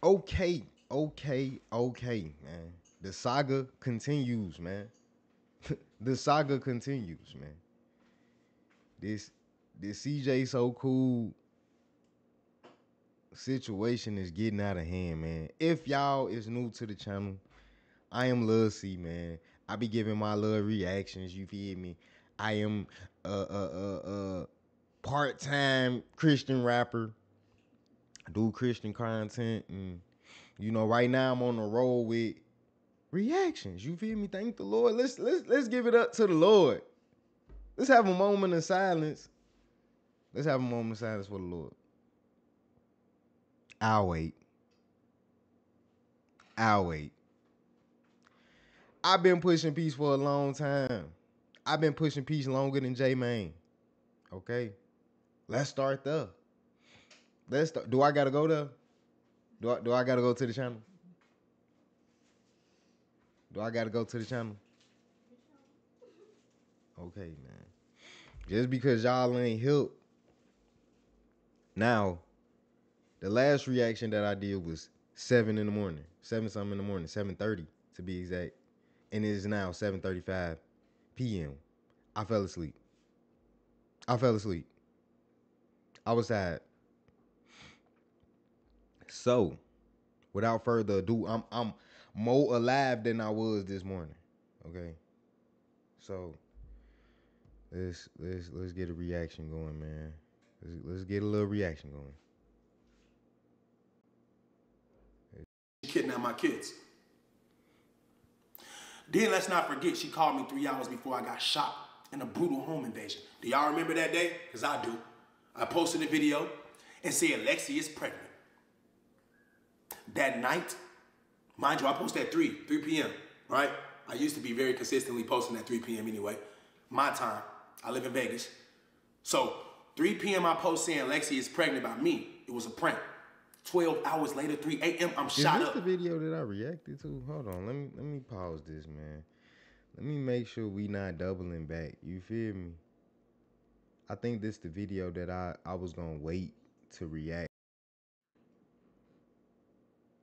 Okay, man. The saga continues, man. The saga continues, man. This this CJ so cool situation is getting out of hand, man. If y'all is new to the channel, I am Lil C, man. I be giving my little reactions. You feel me? I am a part-time Christian rapper. I do Christian content, and you know, right now I'm on the road with reactions. You feel me? Thank the Lord. Let's give it up to the Lord. Let's have a moment of silence. Let's have a moment of silence for the Lord. I'll wait. I'll wait. I've been pushing peace for a long time. I've been pushing peace longer than J Mane. Okay. Let's start there. Let's start. Do I gotta go there? Do I gotta go to the channel? Do I gotta go to the channel? Okay, man. Just because y'all ain't help. Now, the last reaction that I did was 7 in the morning. 7 something in the morning. 7:30 to be exact. And it is now 7:35 p.m. I fell asleep. I fell asleep. I was tired. So, without further ado, I'm more alive than I was this morning. Okay. So let's get a reaction going, man. Let's get a little reaction going. Kidnapped my kids. Then let's not forget she called me 3 hours before I got shot in a brutal home invasion. Do y'all remember that day? Because I do. I posted a video and said Lexi is pregnant. That night, mind you, I posted at 3 p.m., right? I used to be very consistently posting at 3 p.m. anyway. My time. I live in Vegas. So 3 p.m. I post saying Lexi is pregnant by me. It was a prank. 12 hours later, 3 a.m., I'm shot up. Is this the video that I reacted to? Hold on, let me pause this, man. Let me make sure we not doubling back. You feel me? I think this the video that I was gonna wait to react.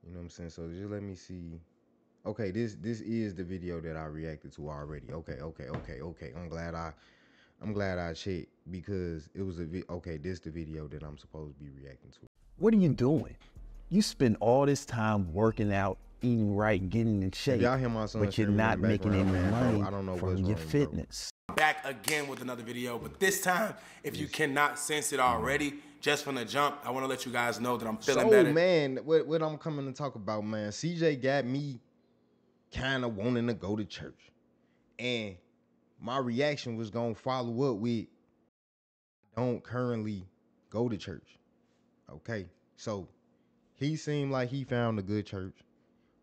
You know what I'm saying? So just let me see. Okay, this is the video that I reacted to already. Okay. I'm glad I checked because it was okay, this the video that I'm supposed to be reacting to. What are you doing? You spend all this time working out, eating right, getting in shape, Y'all hear my son but you're not making any money I don't know from your fitness. Back again with another video, but this time, if you cannot sense it already, just from the jump, I want to let you guys know that I'm feeling better. So, man, what I'm coming to talk about, man, CJ got me kind of wanting to go to church. And my reaction was going to follow up with, don't currently go to church. Okay, so he seemed like he found a good church.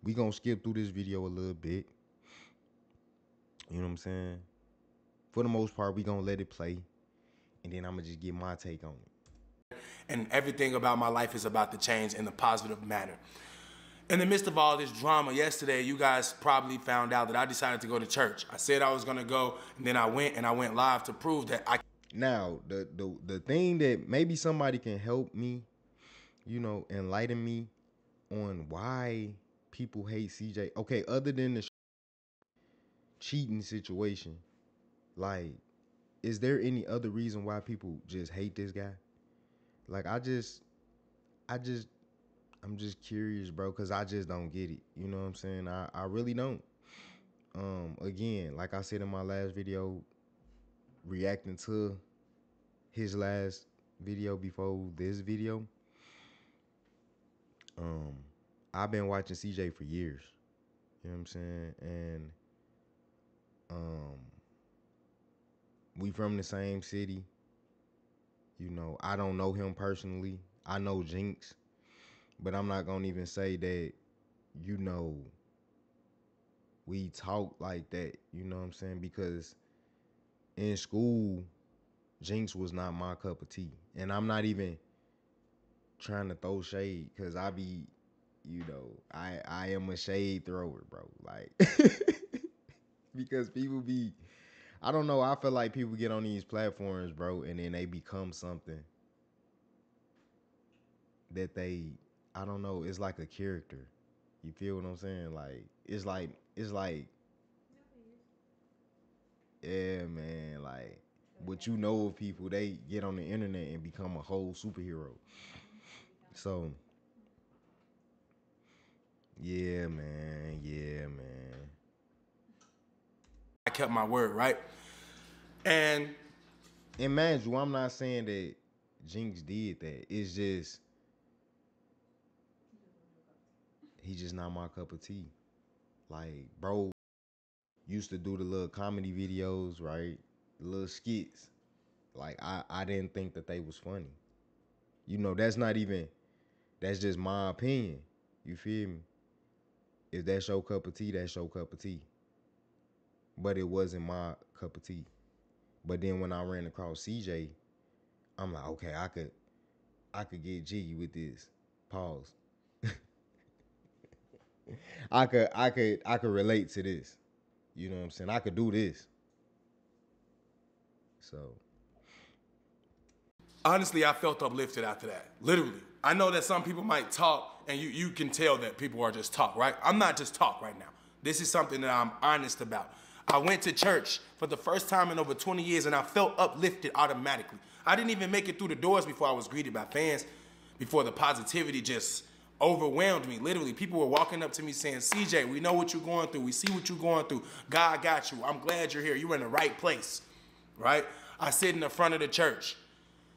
We gonna skip through this video a little bit. You know what I'm saying? For the most part, we gonna let it play. And then I'm gonna just get my take on it. And everything about my life is about to change in a positive manner. In the midst of all this drama yesterday, you guys probably found out that I decided to go to church. I said I was gonna go, and then I went live to prove that I... Now, the thing that maybe somebody can help me, you know, enlighten me on why people hate CJ. Okay, other than the cheating situation, like, is there any other reason why people just hate this guy? Like, I'm just curious, bro, because I just don't get it. You know what I'm saying? I really don't. Again, like I said in my last video, reacting to his last video before this video, I've been watching CJ for years. You know what I'm saying? And we from the same city. You know, I don't know him personally. I know Jinx, but I'm not gonna even say that, you know, we talk like that, you know what I'm saying? Because in school, Jinx was not my cup of tea. And I'm not even trying to throw shade, because I be, you know, I am a shade thrower, bro. Like, because people be, I don't know, I feel like people get on these platforms, bro, and then they become something that they, I don't know, it's like a character. You feel what I'm saying? Like it's like yeah, man, like what you know of people, they get on the internet and become a whole superhero. So yeah, man, yeah, man. I kept my word, right? And And mind you, I'm not saying that Jinx did that. It's just he just not my cup of tea. Like, bro used to do the little comedy videos, right? The little skits. Like I didn't think that they was funny. You know, that's not even that's just my opinion. You feel me? If that's your cup of tea, that's your cup of tea. But it wasn't my cup of tea. But then when I ran across CJ, I'm like, okay, I could get jiggy with this. Pause. I could relate to this. You know what I'm saying? I could do this. So honestly, I felt uplifted after that. Literally. I know that some people might talk and you can tell that people are just talk, right? I'm not just talk right now. This is something that I'm honest about. I went to church for the first time in over 20 years and I felt uplifted automatically. I didn't even make it through the doors before I was greeted by fans, before the positivity just overwhelmed me. Literally, people were walking up to me saying, CJ, we know what you're going through. We see what you're going through. God got you. I'm glad you're here. You're in the right place, right? I sit in the front of the church.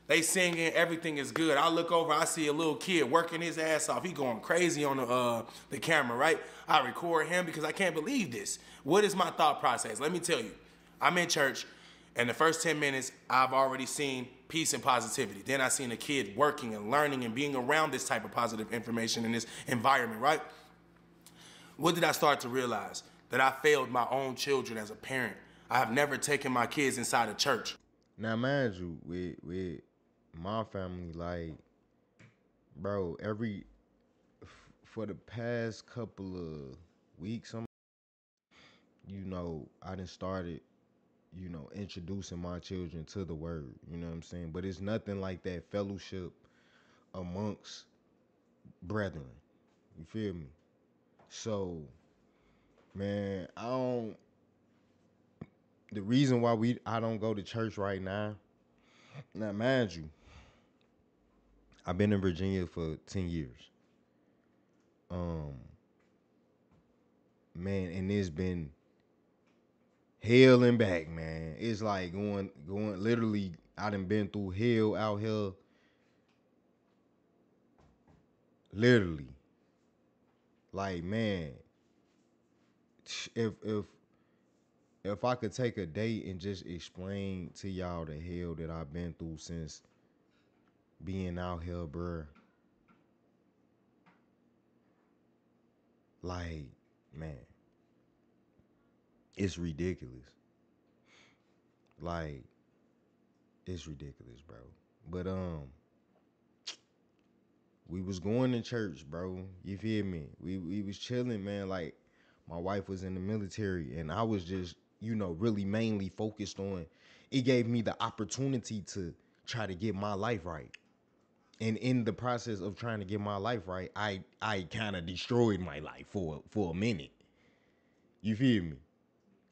They singing, everything is good. I look over, I see a little kid working his ass off. He going crazy on the camera, right? I record him because I can't believe this. What is my thought process? Let me tell you. I'm in church, and the first 10 minutes, I've already seen peace and positivity. Then I seen a kid working and learning and being around this type of positive information in this environment, right? What did I start to realize? That I failed my own children as a parent. I have never taken my kids inside a church. now mind you, with my family, like, bro, for the past couple of weeks, I done started, introducing my children to the word. You know what I'm saying? But it's nothing like that fellowship amongst brethren. You feel me? So, man, the reason why I don't go to church right now mind you, I've been in Virginia for 10 years. Um, man, and it's been hell and back, man. It's like going literally I done been through hell out here. Literally. Like, man, if if I could take a day and just explain to y'all the hell that I've been through since being out here, bruh. Like, man, it's ridiculous. Like, it's ridiculous, bro. But we was going to church, bro. You feel me? We was chilling, man. Like, my wife was in the military, and I was just, really mainly focused on. It gave me the opportunity to try to get my life right. And in the process of trying to get my life right, I kind of destroyed my life for a minute. You feel me?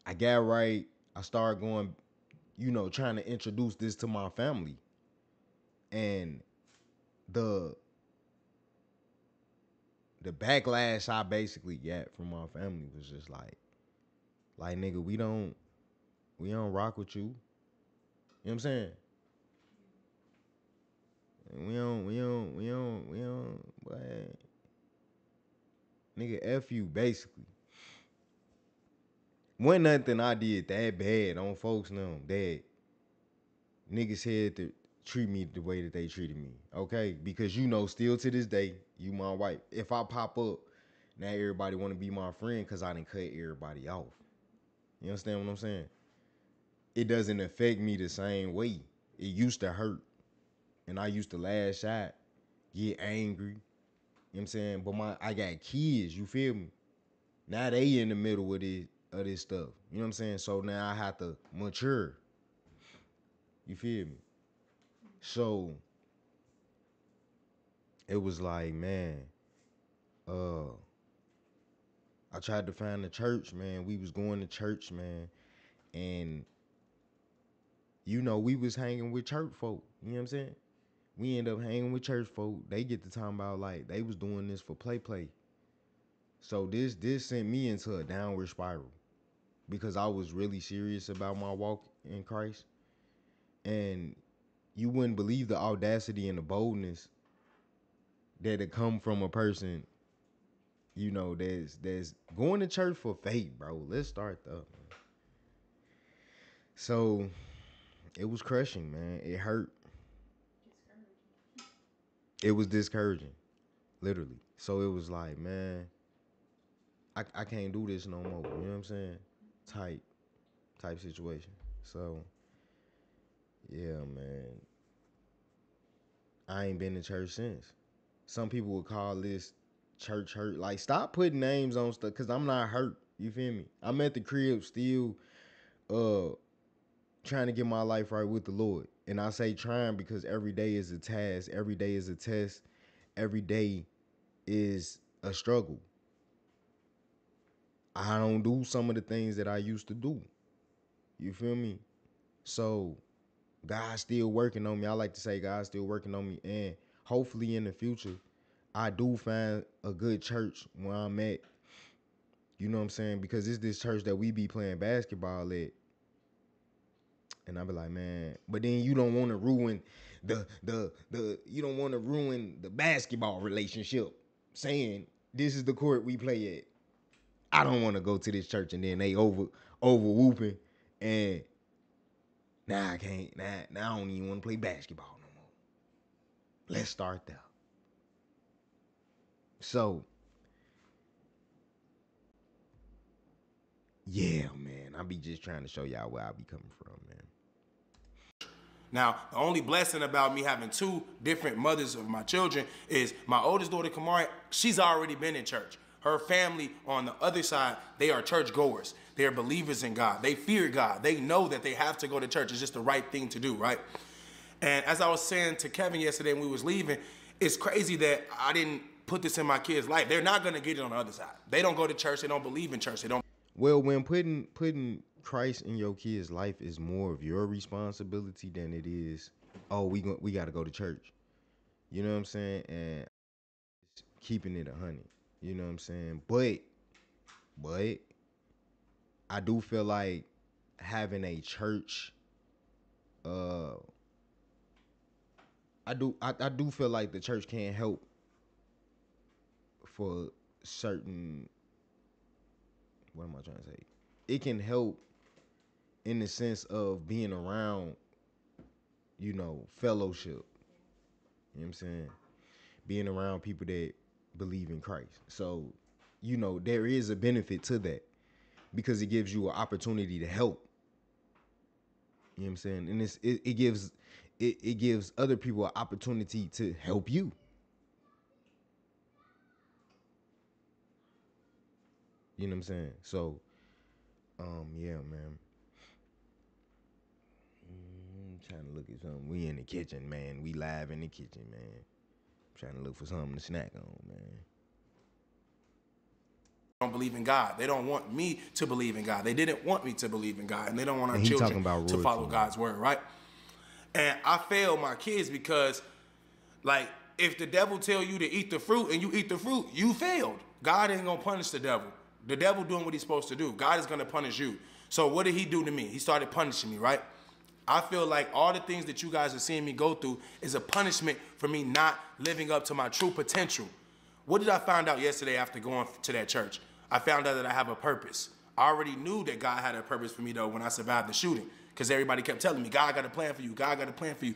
I got right. I started going, trying to introduce this to my family, and the the backlash I basically got from my family was just like nigga, we don't rock with you. You know what I'm saying? We don't, what? Nigga, F you, basically. Wasn't nothing I did that bad on folks now that niggas had to treat me the way that they treated me. Okay? Because still to this day, you my wife. If I pop up, now everybody wanna be my friend because I done cut everybody off. You understand what I'm saying? It doesn't affect me the same way. It used to hurt. And I used to lash out, get angry. You know what I'm saying? But I got kids, you feel me? Now they in the middle of this stuff. You know what I'm saying? So now I have to mature. You feel me? So it was like, man, uh I tried to find a church, man. We was going to church, man, and we was hanging with church folk. You know what I'm saying? We end up hanging with church folk. They get to talking about like they was doing this for play. So this sent me into a downward spiral because I was really serious about my walk in Christ. And you wouldn't believe the audacity and the boldness that had come from a person, that's going to church for faith, bro. Let's start there, man. So it was crushing, man. It hurt. It was discouraging, literally. So it was like, man, I can't do this no more. You know what I'm saying? Type situation. So yeah, man. I ain't been to church since. Some people would call this church hurt. Like, stop putting names on stuff, cause I'm not hurt. You feel me? I'm at the crib still trying to get my life right with the Lord. And I say trying because every day is a task, every day is a test, every day is a struggle. I don't do some of the things that I used to do. You feel me? So God's still working on me. I like to say God's still working on me. And hopefully in the future, I do find a good church where I'm at. You know what I'm saying? Because it's this church that we be playing basketball at. And I be like, man, but then you don't want to ruin you don't want to ruin the basketball relationship saying this is the court we play at. I don't want to go to this church and then they over whooping and now I can't now I don't even want to play basketball no more. Let's start there. So yeah, man, I be just trying to show y'all where I be coming from, man. Now, the only blessing about me having two different mothers of my children is my oldest daughter, Kamari, she's already been in church. Her family on the other side, they are church goers. They are believers in God. They fear God. They know that they have to go to church. It's just the right thing to do, right? And as I was saying to Kevin yesterday when we was leaving, it's crazy that I didn't put this in my kids' life. They're not going to get it on the other side. They don't go to church. They don't believe in church. They don't. Well, when putting Christ in your kid's life is more of your responsibility than it is, oh, we got to go to church. You know what I'm saying? And keeping it 100. You know what I'm saying? But I do feel like having a church. I do feel like the church can help for certain. What am I trying to say? It can help in the sense of being around, fellowship. You know what I'm saying? Being around people that believe in Christ. So, there is a benefit to that because it gives you an opportunity to help. You know what I'm saying? And it gives other people an opportunity to help you. You know what I'm saying? So, yeah, man. Trying to look at something. We in the kitchen, man. We live in the kitchen, man. Trying to look for something to snack on, man. Don't believe in God. They don't want me to believe in God. They didn't want me to believe in God, and they don't want our children to follow God's word, right? And I fail my kids because, like, if the devil tell you to eat the fruit and you eat the fruit, you failed. God ain't gonna punish the devil. The devil doing what he's supposed to do. God is gonna punish you. So what did he do to me? He started punishing me, right? I feel like all the things that you guys are seeing me go through is a punishment for me not living up to my true potential. What did I find out yesterday after going to that church? I found out that I have a purpose. I already knew that God had a purpose for me, though, when I survived the shooting, because everybody kept telling me, God got a plan for you. God got a plan for you.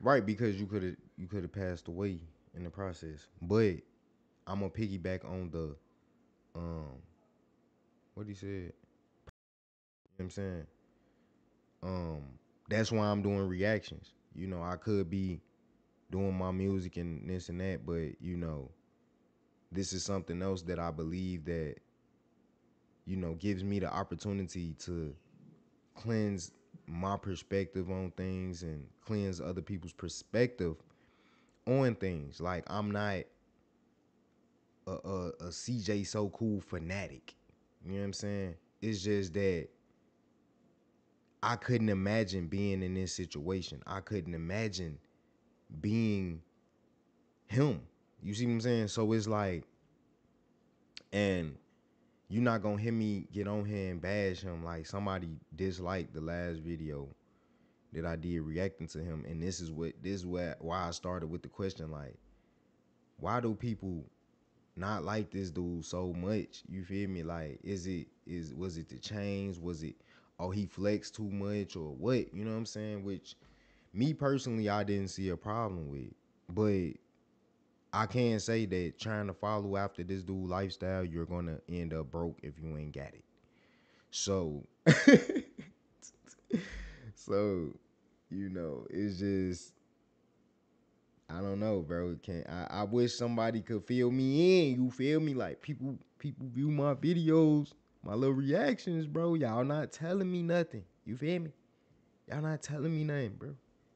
Right, because you could have passed away in the process. But I'm gonna piggyback on the what he said. You know what I'm saying? That's why I'm doing reactions. I could be doing my music and this and that, but this is something else that I believe that gives me the opportunity to cleanse my perspective on things and cleanse other people's perspective on things. Like, I'm not a CJ So Cool fanatic. You know what I'm saying? It's just that I couldn't imagine being in this situation. I couldn't imagine being him. You see what I'm saying? So it's like, and you're not gonna hear me get on here and bash him like somebody disliked the last video that I did reacting to him. And this is why I started with the question, like, why do people not like this dude so much? You feel me? Like, was it the chains? Was it, oh, he flexed too much or what? You know what I'm saying? Which me personally, I didn't see a problem with. But I can say that trying to follow after this dude lifestyle, you're gonna end up broke if you ain't got it. So so, it's just, I don't know, bro. I wish somebody could fill me in. You feel me? Like, people view my videos, my little reactions, bro. Y'all not telling me nothing. You feel me? Y'all not telling me nothing, bro.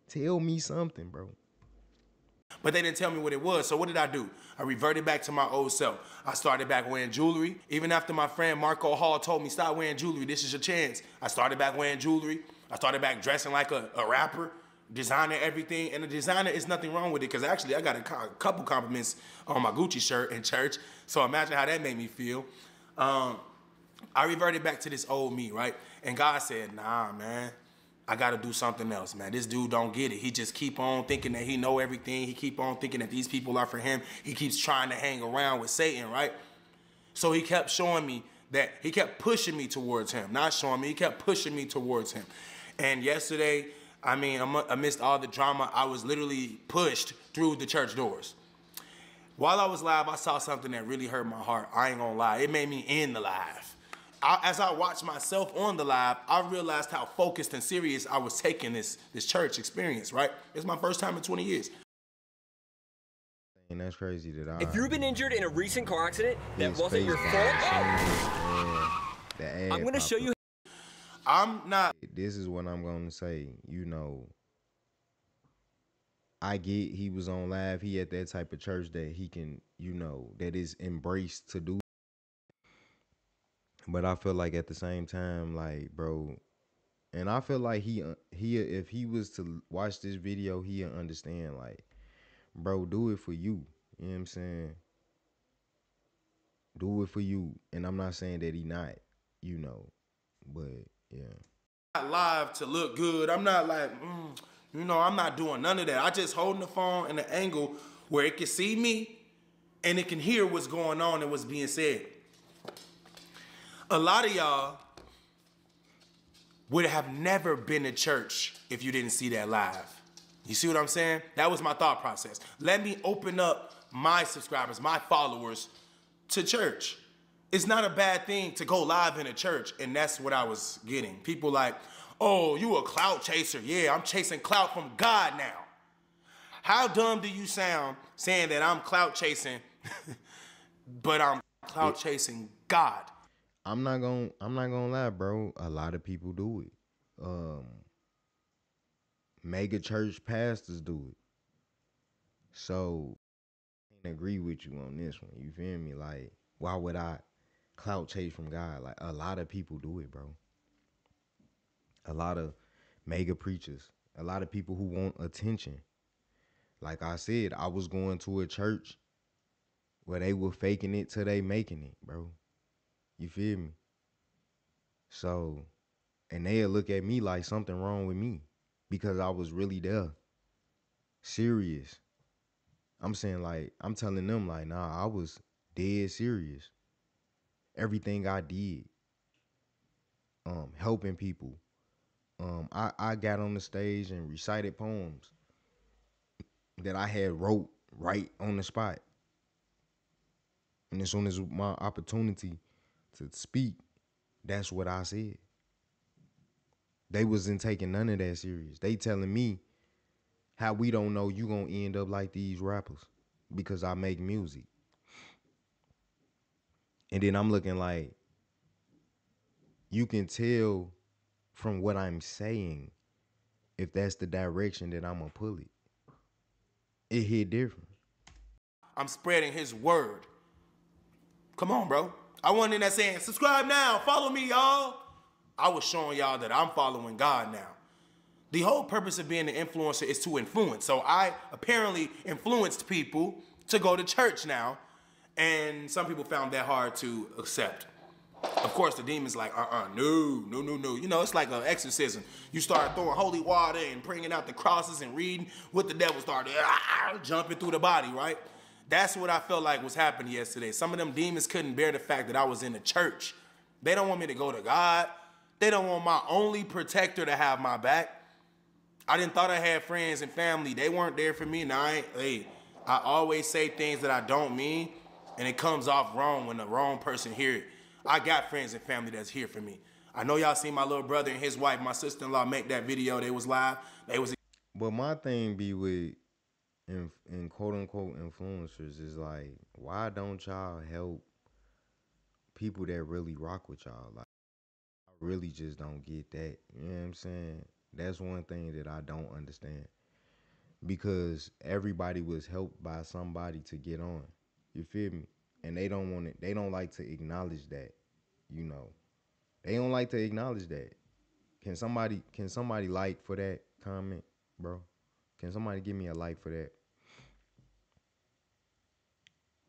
Tell me something, bro. But they didn't tell me what it was. So what did I do? I reverted back to my old self. I started back wearing jewelry. Even after my friend Marco Hall told me, stop wearing jewelry, this is your chance. I started back wearing jewelry. I started back dressing like a rapper, designer everything. And the designer is nothing wrong with it, because actually I got a couple compliments on my Gucci shirt in church. So imagine how that made me feel. I reverted back to this old me, right? And God said, nah, man. I gotta do something else, man. This dude don't get it. He just keep on thinking that he know everything. He keep on thinking that these people are for him. He keeps trying to hang around with Satan, right? So he kept showing me that, he kept pushing me towards him. Not showing me, he kept pushing me towards him. And yesterday, I mean, amidst all the drama, I was literally pushed through the church doors. While I was live, I saw something that really hurt my heart. I ain't gonna lie, it made me end the live. As I watched myself on the live, I realized how focused and serious I was taking this church experience, right? It's my first time in 20 years. And that's crazy that If you've been injured in a recent car accident that wasn't your fault, I'm going to show you. I'm not. This is what I'm going to say. I get he was on live. He at that type of church that he can, that is embraced to do. But I feel like at the same time, like, bro, and I feel like he if he was to watch this video, he'll understand, like, bro, do it for you. You know what I'm saying? Do it for you. And I'm not saying that he not, but yeah. I'm not live to look good. I'm not like, I'm not doing none of that. I just holding the phone in an angle where it can see me and it can hear what's going on and what's being said. A lot of y'all would have never been to church if you didn't see that live. You see what I'm saying? That was my thought process. Let me open up my subscribers, my followers to church. It's not a bad thing to go live in a church, and that's what I was getting. People like, oh, you a clout chaser. Yeah, I'm chasing clout from God now. How dumb do you sound saying that I'm clout chasing, but I'm clout chasing God? I'm not gonna lie, bro. A lot of people do it. Mega church pastors do it. So I can't agree with you on this one. You feel me? Like, why would I clout chase from God? Like, a lot of people do it, bro. A lot of mega preachers. A lot of people who want attention. Like I said, I was going to a church where they were faking it till they making it, bro. You feel me? So, and they'll look at me like something wrong with me because I was really there. Serious. I'm saying, like, I'm telling them, like, nah, I was dead serious. Everything I did, helping people. I got on the stage and recited poems that I had wrote right on the spot. And as soon as my opportunity to speak, that's what I said. They wasn't taking none of that serious. They telling me how we don't know you gonna end up like these rappers because I make music. And then I'm looking like, you can tell from what I'm saying if that's the direction that I'm gonna pull it. It hit different. I'm spreading his word. Come on, bro. I wasn't in there saying, subscribe now, follow me, y'all. I was showing y'all that I'm following God now. The whole purpose of being an influencer is to influence. So I apparently influenced people to go to church now, and some people found that hard to accept. Of course, the demon's like, no. You know, it's like an exorcism. You start throwing holy water and bringing out the crosses and reading what the devil started jumping through the body, right? That's what I felt like was happening yesterday. Some of them demons couldn't bear the fact that I was in the church. They don't want me to go to God. They don't want my only protector to have my back. I didn't thought I had friends and family. They weren't there for me. Now, I always say things that I don't mean, and it comes off wrong when the wrong person hear it. I got friends and family that's here for me. I know y'all seen my little brother and his wife, my sister-in-law, make that video. They was live. But my thing be with in quote-unquote influencers is like, why don't y'all help people that really rock with y'all? Like, I really just don't get that. You know what I'm saying? That's one thing that I don't understand. Because everybody was helped by somebody to get on. You feel me? And they don't want it. They don't like to acknowledge that. You know, they don't like to acknowledge that. Can somebody like for that comment, bro? Can somebody give me a like for that?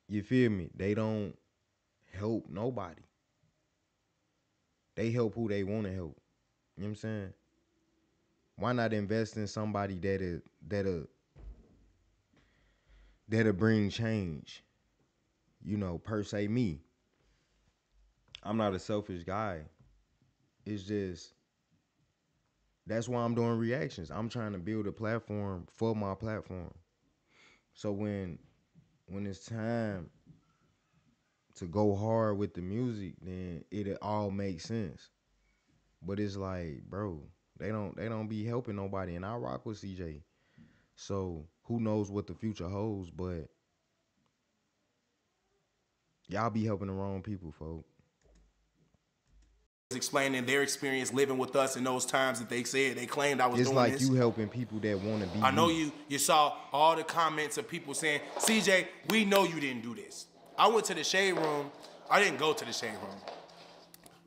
You feel me? They don't help nobody. They help who they want to help. You know what I'm saying? Why not invest in somebody that'll bring change? You know, per se me. I'm not a selfish guy. It's just, that's why I'm doing reactions. I'm trying to build a platform for my platform. So when it's time to go hard with the music, then it all makes sense. But it's like, bro, they don't be helping nobody, and I rock with CJ. So who knows what the future holds, but y'all be helping the wrong people, folks. Explaining their experience living with us in those times that they said they claimed I was doing like this. It's like you helping people that want to be. I know you saw all the comments of people saying, CJ, we know you didn't do this. I went to the Shade Room. I didn't go to the Shade Room.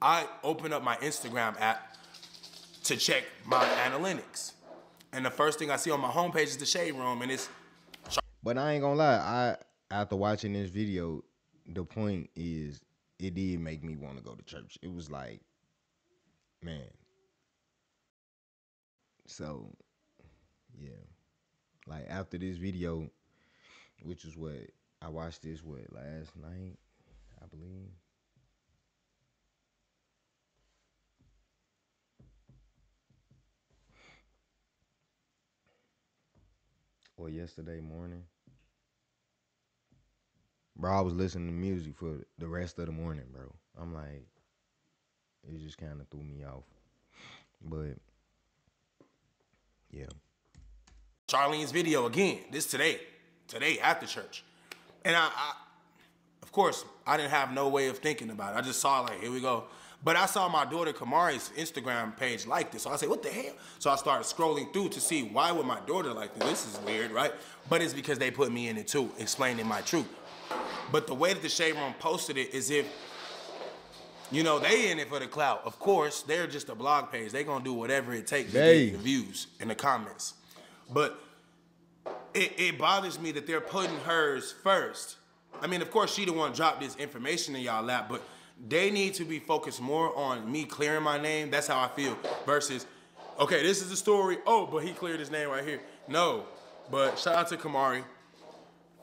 I opened up my Instagram app to check my analytics. And the first thing I see on my homepage is the Shade Room, and it's... But I ain't gonna lie, after watching this video, the point is, it did make me want to go to church. It was like, man. So, yeah. Like, after this video, which is what, I watched this, last night, I believe. Or yesterday morning. Bro, I was listening to music for the rest of the morning, bro. I'm like, it just kind of threw me off. But, yeah. Charlene's video again, this today after church. And I of course, I didn't have no way of thinking about it. I just saw like, here we go. But I saw my daughter Kamari's Instagram page like this. So I said, what the hell? So I started scrolling through to see why would my daughter like this? This is weird, right? But it's because they put me in it too, explaining my truth. But the way that the Shade Room posted it is if, you know, they in it for the clout. Of course, they're just a blog page. They gonna do whatever it takes to get the views and the comments. But it bothers me that they're putting hers first. I mean, of course, she the one dropped this information in y'all lap, but they need to be focused more on me clearing my name. That's how I feel. Versus, okay, this is the story. Oh, but he cleared his name right here. No, but shout out to Kamari.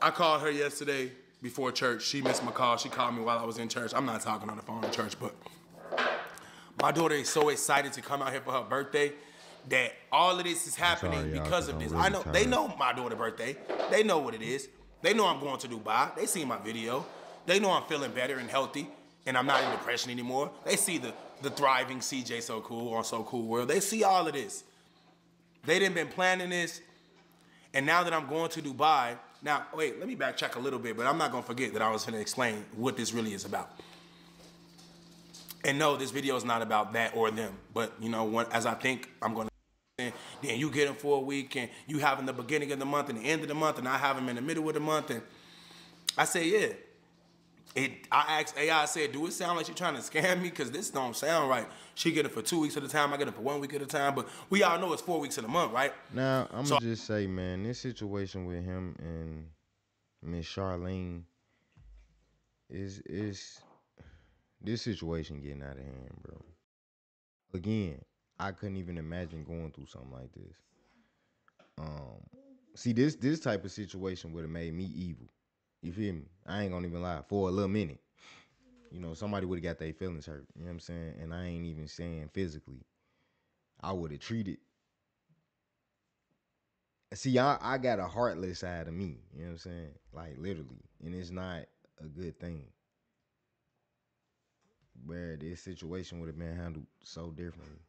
I called her yesterday before church. She missed my call. She called me while I was in church. I'm not talking on the phone in church, but my daughter is so excited to come out here for her birthday that all of this is happening because of this. I know they know my daughter's birthday. They know what it is. They know I'm going to Dubai. They see my video. They know I'm feeling better and healthy, and I'm not in depression anymore. They see the thriving CJ So Cool on So Cool World. They see all of this. They done been planning this, and now that I'm going to Dubai, now, wait, let me backtrack a little bit, but I'm not going to forget that I was going to explain what this really is about. And no, this video is not about that or them, but, you know, as I think I'm going to, then you get them for a week, and you have them the beginning of the month and the end of the month, and I have them in the middle of the month, and I say, yeah, I asked AI, I said, do it sound like she's trying to scam me? Because this don't sound right. She get it for 2 weeks at a time, I get it for 1 week at a time, but we all know it's 4 weeks in a month, right? Now, I'm going to just say, man, this situation with him and Miss Charlene is this situation getting out of hand, bro. Again, I couldn't even imagine going through something like this. See, this type of situation would have made me evil. You feel me? I ain't gonna even lie. For a little minute, you know, somebody would have got their feelings hurt. You know what I'm saying? And I ain't even saying physically. I would have treated. See, I got a heartless side of me. You know what I'm saying? Like literally, and it's not a good thing. Where this situation would have been handled so differently.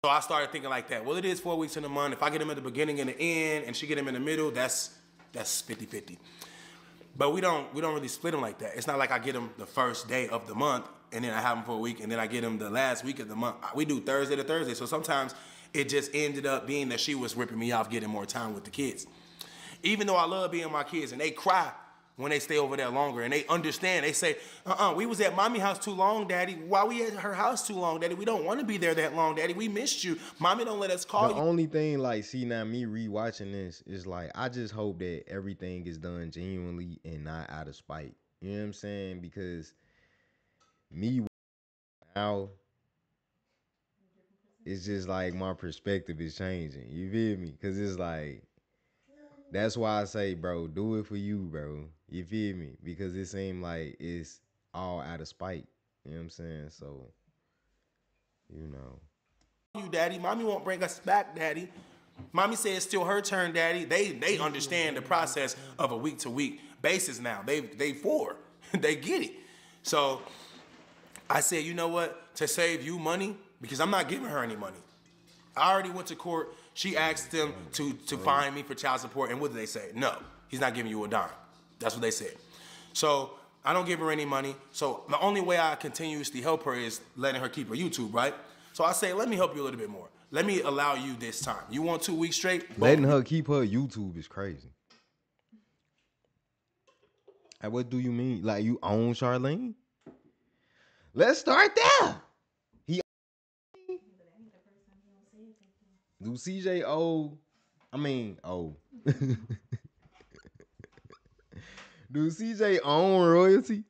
So I started thinking like that. Well, it is 4 weeks in a month. If I get him at the beginning and the end, and she get him in the middle, that's 50-50. But we don't really split him like that. It's not like I get him the first day of the month, and then I have him for a week, and then I get him the last week of the month. We do Thursday to Thursday. So sometimes it just ended up being that she was ripping me off, getting more time with the kids. Even though I love being with my kids, and they cry when they stay over there longer, and they understand. They say, we was at mommy house too long, daddy. Why we at her house too long, daddy? We don't want to be there that long, daddy. We missed you. Mommy don't let us call you. The only thing, like, see, now me rewatching this is like, I just hope that everything is done genuinely and not out of spite. You know what I'm saying? Because me now, it's just like my perspective is changing. You feel me? Because it's like, that's why I say, bro, do it for you, bro. You feel me? Because it seemed like it's all out of spite. You know what I'm saying? So, you know. You, daddy. Mommy won't bring us back, daddy. Mommy said it's still her turn, daddy. They understand the process of a week-to-week basis now. They four. They get it. So I said, you know what? To save you money, because I'm not giving her any money. I already went to court. She asked them to fine me for child support, and what did they say? No, he's not giving you a dime. That's what they said. So I don't give her any money. So the only way I continuously help her is letting her keep her YouTube, right? So I say, let me help you a little bit more. Let me allow you this time. You want 2 weeks straight? Letting her keep her YouTube is crazy. Like, what do you mean? Like, you own Charlene? Let's start there. Do CJ owe? Do CJ own royalty?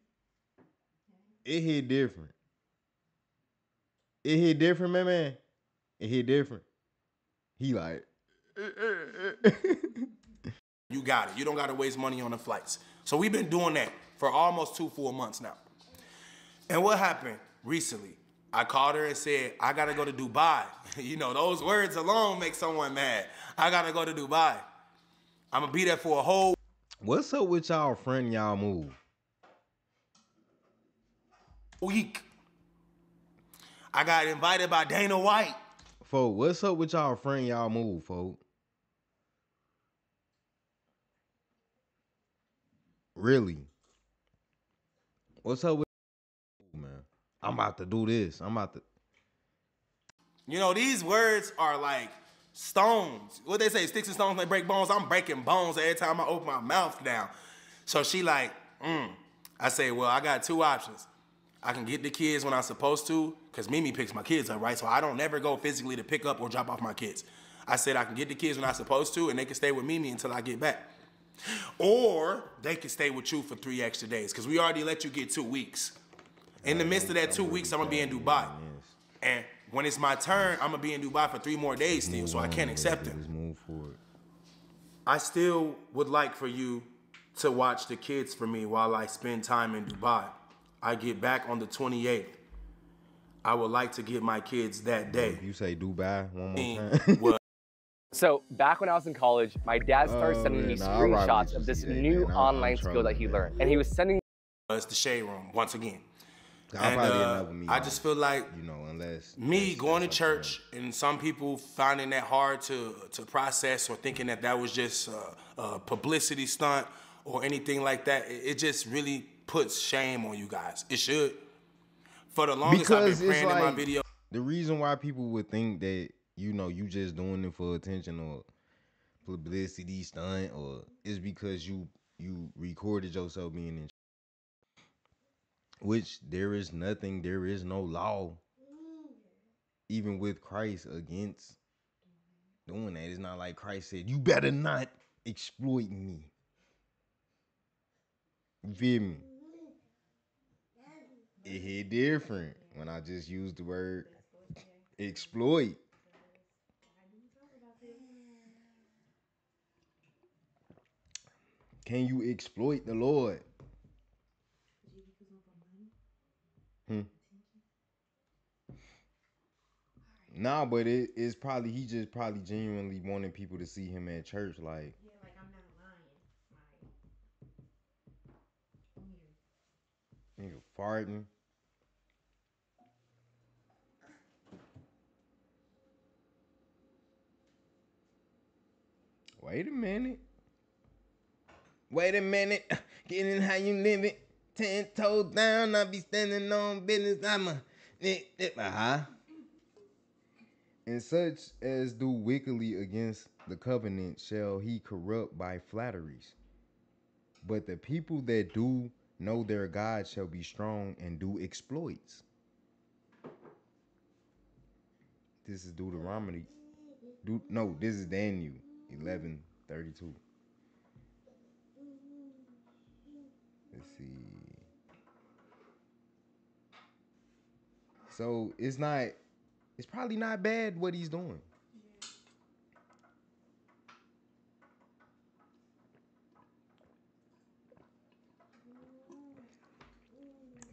It hit different. It hit different, man. It hit different. He like. You got it. You don't got to waste money on the flights. So we've been doing that for almost 2 full months now. And what happened recently? I called her and said, I got to go to Dubai. You know, those words alone make someone mad. I got to go to Dubai. I'm going to be there for a whole What's up with y'all friend y'all move? week. I got invited by Dana White. Folk, what's up with y'all friend y'all move, folk? Really? What's up with man? I'm about to do this. You know, these words are like stones. What they say, sticks and stones may break bones. I'm breaking bones every time I open my mouth down. So she like, I say, well, I got 2 options. I can get the kids when I'm supposed to, because Mimi picks my kids up, right? So I don't never go physically to pick up or drop off my kids. I said I can get the kids when I'm supposed to, and they can stay with Mimi until I get back. Or they can stay with you for 3 extra days, because we already let you get 2 weeks. In the midst of that 2 weeks, I'm going to be in Dubai. And when it's my turn, I'm going to be in Dubai for 3 more days still, so I can't accept it. Let's move forward. I still would like for you to watch the kids for me while I spend time in Dubai. I get back on the 28th. I would like to get my kids that day. You say Dubai one more time. Well, So back when I was in college, my dad started sending me screenshots of this new online skill that he learned. And he was sending it's the Shade Room once again. I probably didn't know with me. I just feel like, you know, unless me going to church and some people finding that hard to process or thinking that was just a publicity stunt or anything like that, it just really puts shame on you guys. It should. For the longest, I've been praying in my video. The reason why people would think that, you know, you just doing it for attention or publicity stunt, or is because you recorded yourself being in which there is nothing, there is no law, even with Christ, against doing that. It's not like Christ said, you better not exploit me. You feel me? It hit different when I just used the word exploit. Can you exploit the Lord? Nah, but it's probably, he just probably genuinely wanted people to see him at church, like. Yeah, like I'm not lying. Nigga farting. Wait a minute. Wait a minute. Getting how you live it. 10 toes down. I be standing on business. I'm a. And such as do wickedly against the covenant shall he corrupt by flatteries. But the people that do know their God shall be strong and do exploits. This is Deuteronomy. No, this is Daniel 11:32. Let's see. So it's probably not bad what he's doing.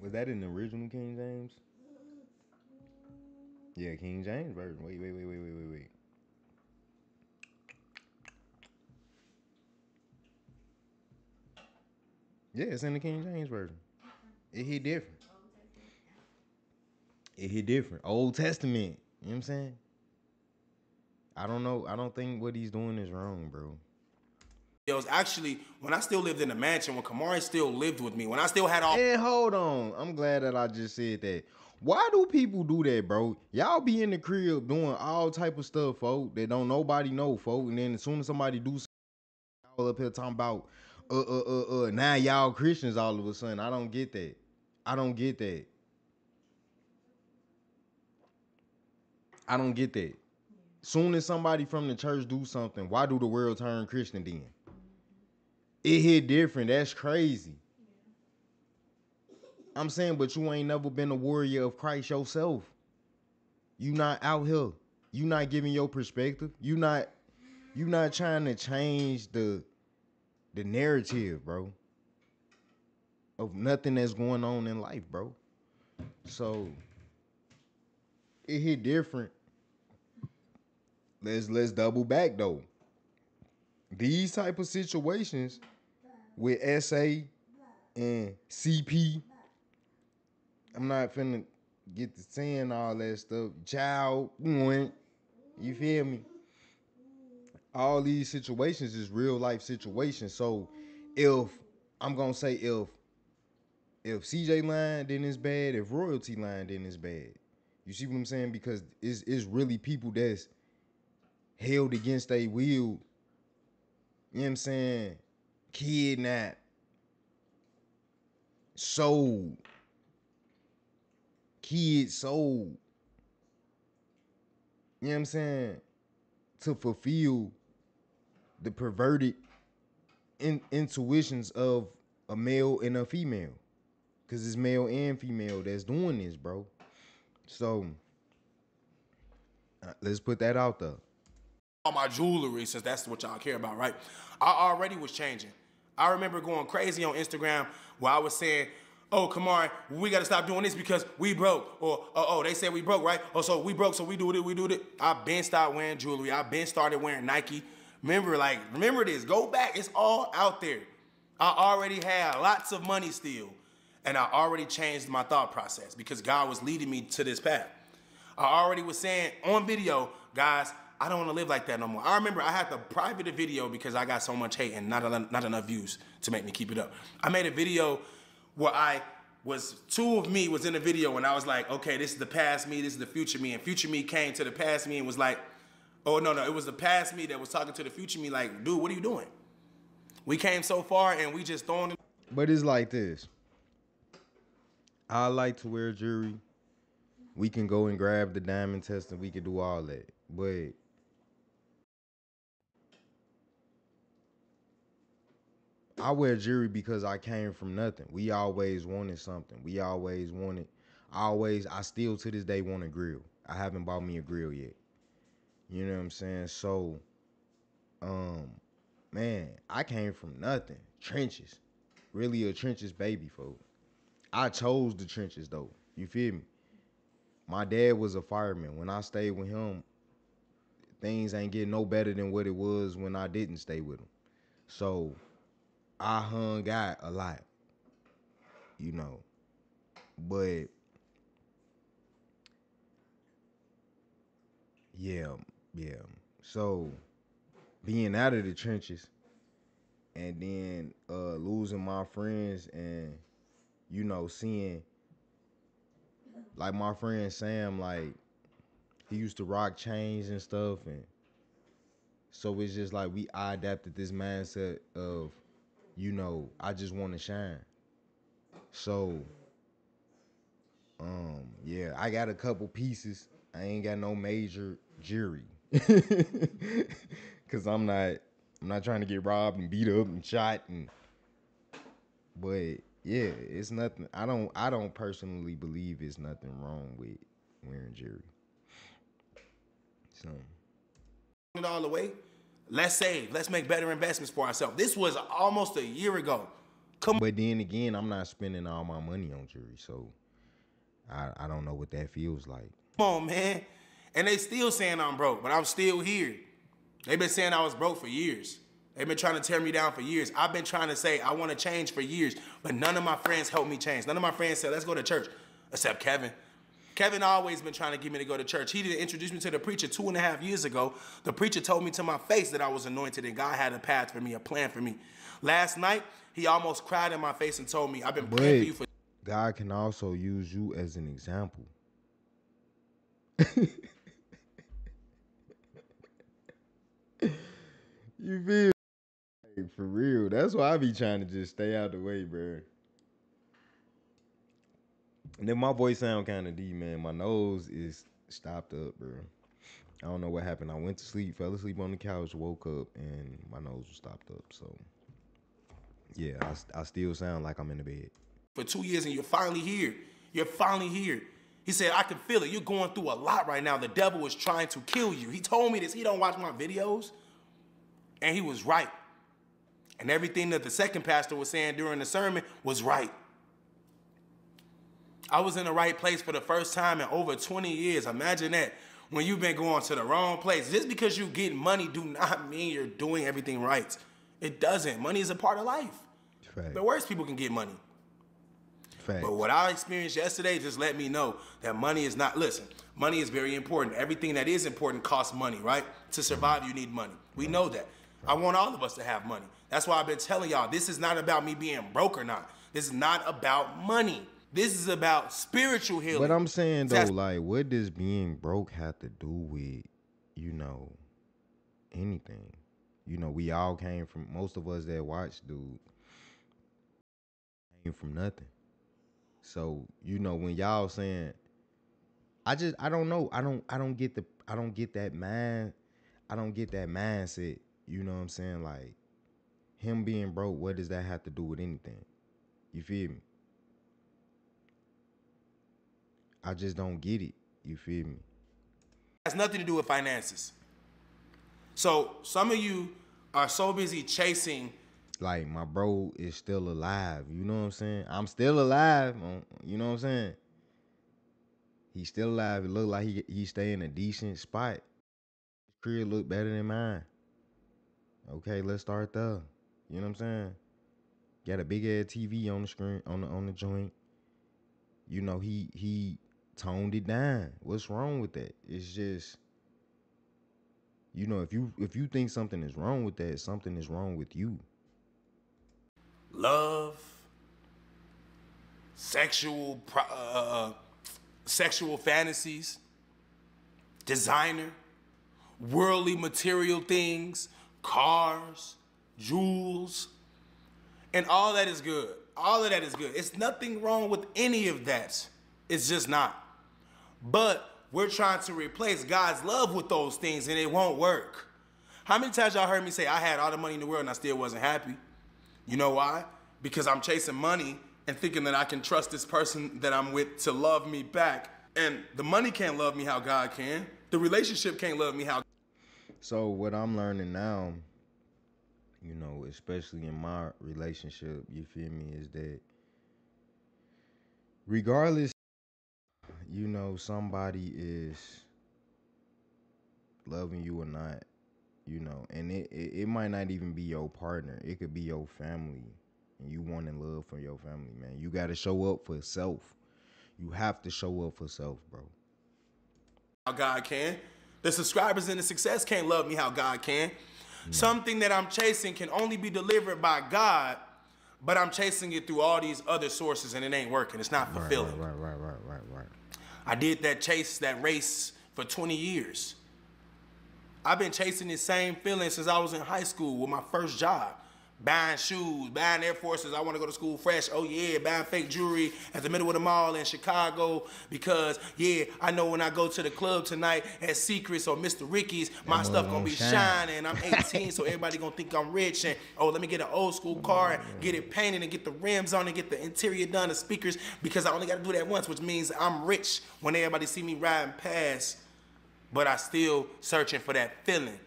Was that in the original King James? Yeah, King James version. Wait. Yeah, it's in the King James version. It hit different. It hit different. Old Testament. You know what I'm saying? I don't know. I don't think what he's doing is wrong, bro. It was actually when I still lived in the mansion, when Kamari still lived with me, when I still had all. And hold on. I'm glad that I just said that. Why do people do that, bro? Y'all be in the crib doing all type of stuff, folk, that don't nobody know, folk. And then as soon as somebody do something, y'all up here talking about, now y'all Christians all of a sudden. I don't get that. I don't get that. Soon as somebody from the church do something, why do the world turn Christian then? It hit different. That's crazy. I'm saying, but you ain't never been a warrior of Christ yourself. You not out here. You not giving your perspective. You not trying to change the narrative, bro, of nothing that's going on in life, bro. So it hit different. Let's double back though. These type of situations with SA and CP, I'm not finna get to saying all that stuff. Child, you feel me? All these situations is real life situations. So if I'm gonna say if CJ lying, then it's bad. If royalty lying, then it's bad. You see what I'm saying? Because it's really people that's held against their will. You know what I'm saying? Kidnapped, sold, kids sold. You know what I'm saying? To fulfill the perverted intuitions of a male and a female. Because it's male and female that's doing this, bro. So let's put that out there. All my jewelry, since that's what y'all care about, right? I already was changing. I remember going crazy on Instagram where I was saying, oh, Kamari, we got to stop doing this because we broke. Or, oh, they said we broke, right? Oh, so we broke, so we do it. I been stopped wearing jewelry. I been started wearing Nike. Remember this. Go back. It's all out there. I already had lots of money still. And I already changed my thought process because God was leading me to this path. I already was saying on video, guys, I don't want to live like that no more. I remember I had to private a video because I got so much hate and not enough views to make me keep it up. I made a video where two of me was in the video and I was like, okay, this is the past me, this is the future me. And future me came to the past me and was like, oh, no, it was the past me that was talking to the future me like, dude, what are you doing? We came so far and we just throwing it. But it's like this. I like to wear jewelry. We can go and grab the diamond test and we can do all that. But I wear jewelry because I came from nothing. We always wanted something. I still to this day want a grill. I haven't bought me a grill yet. You know what I'm saying? So, man, I came from nothing. Trenches. Really a trenches baby, folks. I chose the trenches though. You feel me? My dad was a fireman. When I stayed with him, things ain't getting no better than what it was when I didn't stay with him. So I hung out a lot, you know. But yeah. So being out of the trenches and then losing my friends and, you know, seeing like my friend Sam, like he used to rock chains and stuff, and so it's just like I adapted this mindset of, you know, I just want to shine. So yeah, I got a couple pieces. I ain't got no major jewelry. Cause I'm not trying to get robbed and beat up and shot but yeah, it's nothing. I don't personally believe it's nothing wrong with wearing jewelry. So it all the way. Let's save. Let's make better investments for ourselves. This was almost a year ago. But then again, I'm not spending all my money on jewelry, so I don't know what that feels like. Come on, man. And they still saying I'm broke, but I'm still here. They've been saying I was broke for years. They've been trying to tear me down for years. I've been trying to say I want to change for years, but none of my friends helped me change. None of my friends said, let's go to church, except Kevin. Kevin always been trying to get me to go to church. He didn't introduce me to the preacher 2.5 years ago. The preacher told me to my face that I was anointed and God had a path for me, a plan for me. Last night, he almost cried in my face and told me, I've been praying for you for... God can also use you as an example. You feel like, for real. That's why I be trying to just stay out the way, bro. And then my voice sound kind of deep, man. My nose is stopped up, bro. I don't know what happened. I went to sleep, fell asleep on the couch, woke up, and my nose was stopped up. So, yeah, I still sound like I'm in the bed. For 2 years, and you're finally here. You're finally here. He said, I can feel it. You're going through a lot right now. The devil is trying to kill you. He told me this. He don't watch my videos. And he was right. And everything that the second pastor was saying during the sermon was right. I was in the right place for the first time in over 20 years. Imagine that. When you've been going to the wrong place. Just because you get money do not mean you're doing everything right. It doesn't. Money is a part of life. Fact. The worst people can get money. Fact. But what I experienced yesterday just let me know that money is not, listen, money is very important. Everything that is important costs money, right? To survive, you need money. We know that. I want all of us to have money. That's why I've been telling y'all, this is not about me being broke or not. This is not about money. This is about spiritual healing. But I'm saying, though, like, what does being broke have to do with, you know, anything? You know, we all came from, most of us that watch, dude, came from nothing. So, you know, when y'all saying, I don't know. I don't get that mindset. You know what I'm saying? Like, him being broke, what does that have to do with anything? You feel me? I just don't get it. You feel me? It has nothing to do with finances. So some of you are so busy chasing. Like, my bro is still alive. You know what I'm saying? I'm still alive. You know what I'm saying? He's still alive. It look like he stay in a decent spot. His crib look better than mine. Okay, let's start there. You know what I'm saying? Got a big ass TV on the screen, on the joint. You know, he toned it down. What's wrong with that? It's just, you know, if you think something is wrong with that, something is wrong with you. Love, sexual fantasies, designer, worldly material things, cars, jewels, and all that is good. All of that is good. It's nothing wrong with any of that. It's just not. But we're trying to replace God's love with those things, and it won't work. How many times y'all heard me say I had all the money in the world and I still wasn't happy? You know why? Because I'm chasing money and thinking that I can trust this person that I'm with to love me back. And the money can't love me how God can. The relationship can't love me how. So what I'm learning now, you know, especially in my relationship, you feel me, is that regardless, you know, somebody is loving you or not, you know, and it might not even be your partner. It could be your family, and you wanting love from your family, man. You got to show up for self. You have to show up for self, bro. How God can. The subscribers and the success can't love me how God can. Something that I'm chasing can only be delivered by God, but I'm chasing it through all these other sources and it ain't working. It's not fulfilling. Right. I did that race for 20 years. I've been chasing this same feeling since I was in high school with my first job. Buying shoes, buying Air Forces. I want to go to school fresh. Oh yeah, buying fake jewelry at the middle of the mall in Chicago because yeah, I know when I go to the club tonight at Secrets or Mr. Ricky's, my stuff gonna be shining. I'm 18, so everybody gonna think I'm rich. And oh, let me get an old school car and get it painted and get the rims on and get the interior done, the speakers, because I only gotta do that once, which means I'm rich when everybody see me riding past. But I still searching for that feeling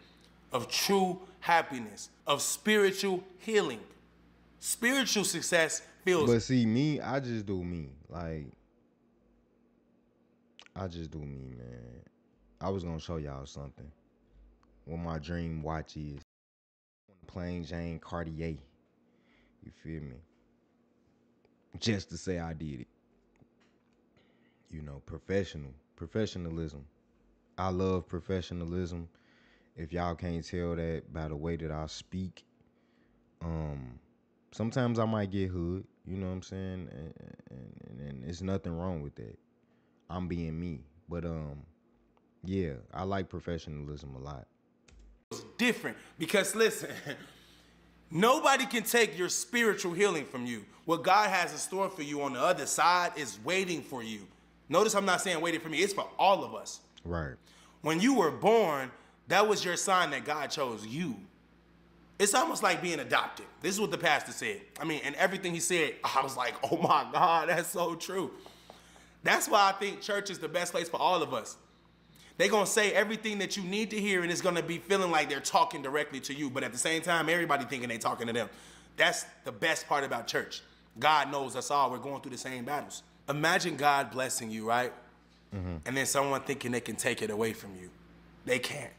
of true happiness, of spiritual healing. Spiritual success feels. But see, me, I just do me. Like, I just do me, man. I was gonna show y'all something. What my dream watch is. Plain Jane Cartier. You feel me? Just to say I did it. You know, professionalism. I love professionalism. If y'all can't tell that by the way that I speak, sometimes I might get hood, you know what I'm saying? And there's nothing wrong with that. I'm being me. But yeah, I like professionalism a lot. It's different because listen, nobody can take your spiritual healing from you. What God has in store for you on the other side is waiting for you. Notice I'm not saying waiting for me. It's for all of us. Right. When you were born, that was your sign that God chose you. It's almost like being adopted. This is what the pastor said. I mean, and everything he said, I was like, oh my God, that's so true. That's why I think church is the best place for all of us. They're going to say everything that you need to hear, and it's going to be feeling like they're talking directly to you. But at the same time, everybody thinking they're talking to them. That's the best part about church. God knows us all. We're going through the same battles. Imagine God blessing you, right? Mm-hmm. And then someone thinking they can take it away from you. They can't.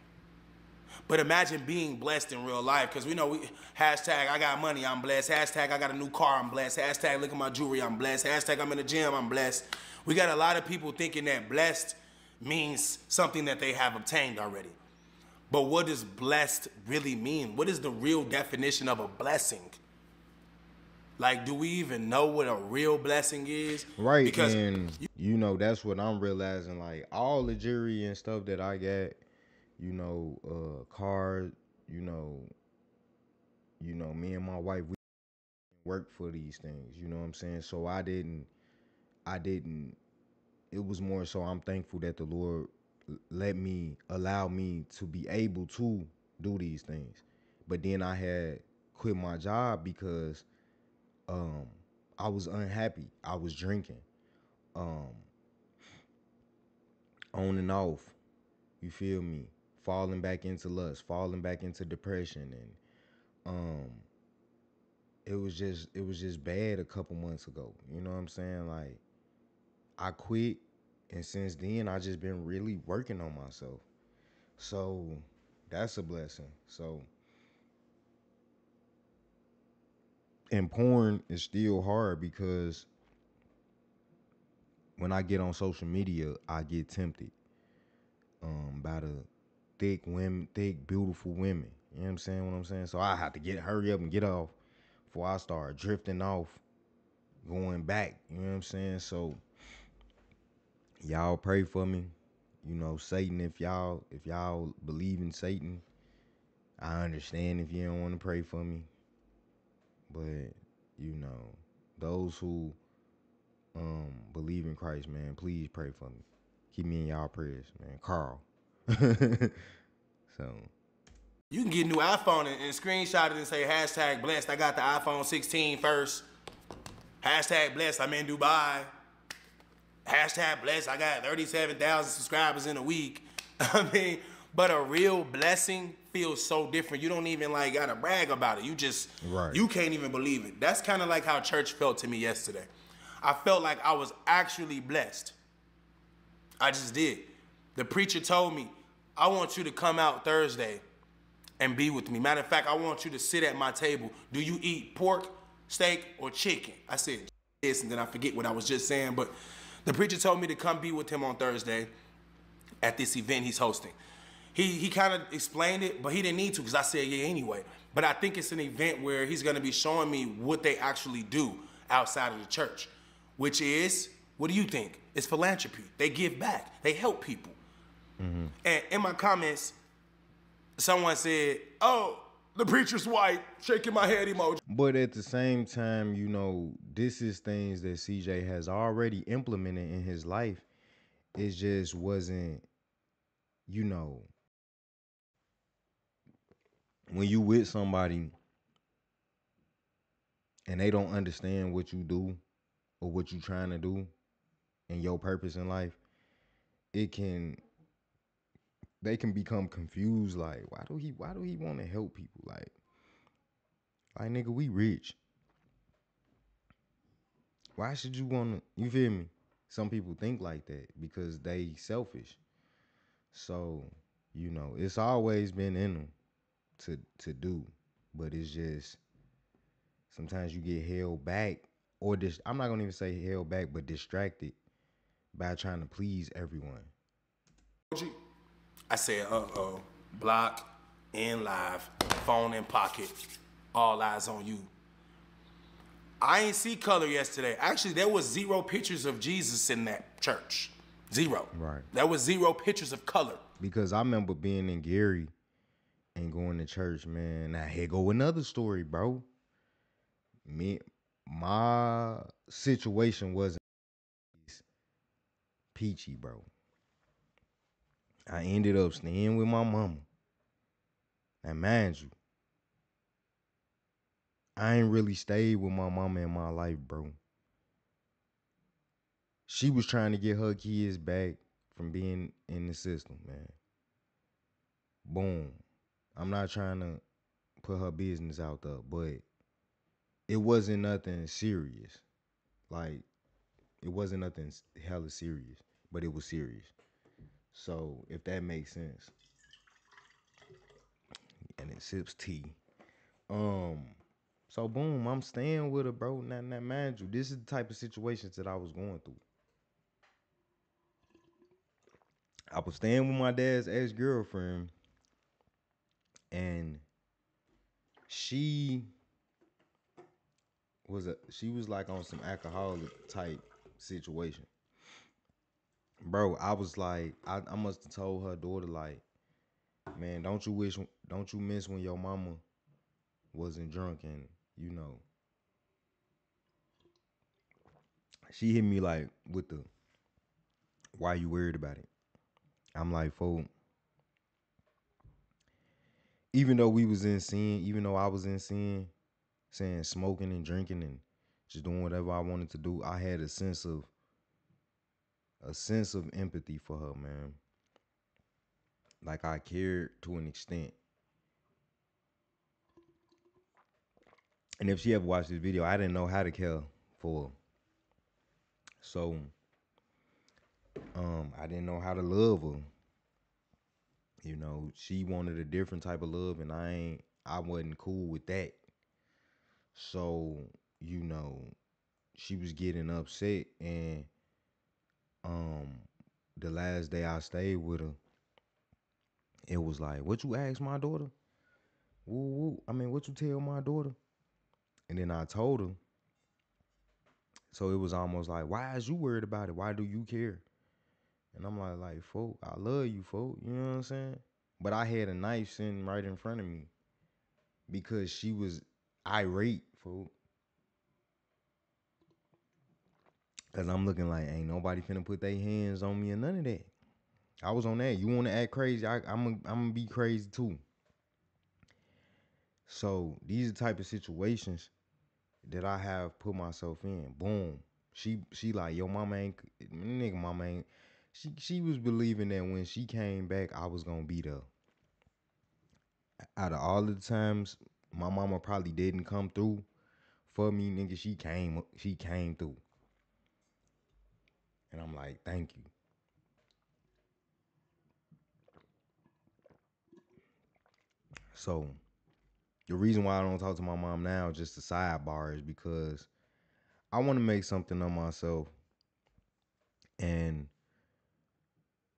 But imagine being blessed in real life, because we know hashtag I got money, I'm blessed. Hashtag I got a new car, I'm blessed. Hashtag look at my jewelry, I'm blessed. Hashtag I'm in the gym, I'm blessed. We got a lot of people thinking that blessed means something that they have obtained already. But what does blessed really mean? What is the real definition of a blessing? Like, do we even know what a real blessing is? Right, because and you know, that's what I'm realizing. Like, all the jewelry and stuff that I got, you know, cars, you know, me and my wife, we work for these things, you know what I'm saying? So I didn't, it was more so I'm thankful that the Lord allow me to be able to do these things. But then I had quit my job because I was unhappy. I was drinking, on and off, you feel me? Falling back into lust, falling back into depression, and it was just bad a couple months ago. You know what I'm saying? Like, I quit, and since then I just been really working on myself. So that's a blessing. So, and porn is still hard because when I get on social media, I get tempted by the thick women, thick, beautiful women. You know what I'm saying? What I'm saying? So I have to hurry up and get off before I start drifting off, going back. You know what I'm saying? So y'all pray for me. You know, Satan, if y'all believe in Satan, I understand if you don't want to pray for me. But, you know, those who believe in Christ, man, please pray for me. Keep me in y'all prayers, man. Carl. So You can get a new iPhone and screenshot it and say hashtag blessed. I got the iPhone 16 first. Hashtag blessed. I'm in Dubai. Hashtag blessed. I got 37,000 subscribers in a week. I mean, but a real blessing feels so different. You don't even like gotta brag about it. You just, you can't even believe it. That's kind of like how church felt to me yesterday. I felt like I was actually blessed. I just did. The preacher told me, I want you to come out Thursday and be with me. Matter of fact, I want you to sit at my table. Do you eat pork, steak, or chicken? I said this, and then I forget what I was just saying, but the preacher told me to come be with him on Thursday at this event he's hosting. He kind of explained it, but he didn't need to because I said yeah anyway. But I think it's an event where he's gonna be showing me what they actually do outside of the church, which is, what do you think? It's philanthropy. They give back. They help people. Mm-hmm. And in my comments, someone said, oh, the preacher's white, shaking my head emoji. But at the same time, you know, this is things that CJ has already implemented in his life. It just wasn't, you know, when you with somebody and they don't understand what you do or what you trying to do and your purpose in life, they can become confused. Like, why do he want to help people? Like nigga, we rich. Why should you want to, you feel me? Some people think like that because they selfish. So, you know, it's always been in them to do, but it's just sometimes you get held back, or I'm not gonna even say held back, but distracted by trying to please everyone. I said, block, in live, phone in pocket, all eyes on you. I ain't see color yesterday. Actually, there was 0 pictures of Jesus in that church. 0. Right. There was 0 pictures of color. Because I remember being in Gary and going to church, man. Now here go another story, bro. My situation wasn't peachy, bro. I ended up staying with my mama. Now, mind you, I ain't really stayed with my mama in my life, bro. She was trying to get her kids back from being in the system, man. Boom. I'm not trying to put her business out there, but it wasn't nothing serious. Like, it wasn't nothing hella serious, but it was serious. So, if that makes sense. And it sips tea. So boom, I'm staying with her, bro. Now mind you, this is the type of situations that I was going through. I was staying with my dad's ex-girlfriend, and she was like on some alcoholic type situation. Bro, I was like, I must have told her daughter, like, man, don't you miss when your mama wasn't drunk? And you know, she hit me like with the, why you worried about it? I'm like, fool, even though we was in sin, even though I was in sin, saying smoking and drinking and just doing whatever I wanted to do, I had a sense of empathy for her, man. Like, I cared to an extent. And if she ever watched this video, I didn't know how to care for her. So, I didn't know how to love her. You know, she wanted a different type of love, and I wasn't cool with that. So, you know, she was getting upset, and the last day I stayed with her, it was like, what you ask my daughter? Woo woo. I mean, what you tell my daughter? And then I told her. So it was almost like, why is you worried about it? Why do you care? And I'm like, folk, I love you, folk. You know what I'm saying? But I had a knife sitting right in front of me because she was irate, folk. Cause I'm looking like ain't nobody finna put their hands on me or none of that. I was on that. You wanna act crazy? I'm gonna be crazy too. So these are the type of situations that I have put myself in. Boom. She like, yo, mama ain't nigga, mama ain't. She was believing that when she came back, I was gonna be there. Out of all the times my mama probably didn't come through for me, nigga, she came through. And I'm like, thank you. So the reason why I don't talk to my mom now, just a sidebar, is because I want to make something of myself. And,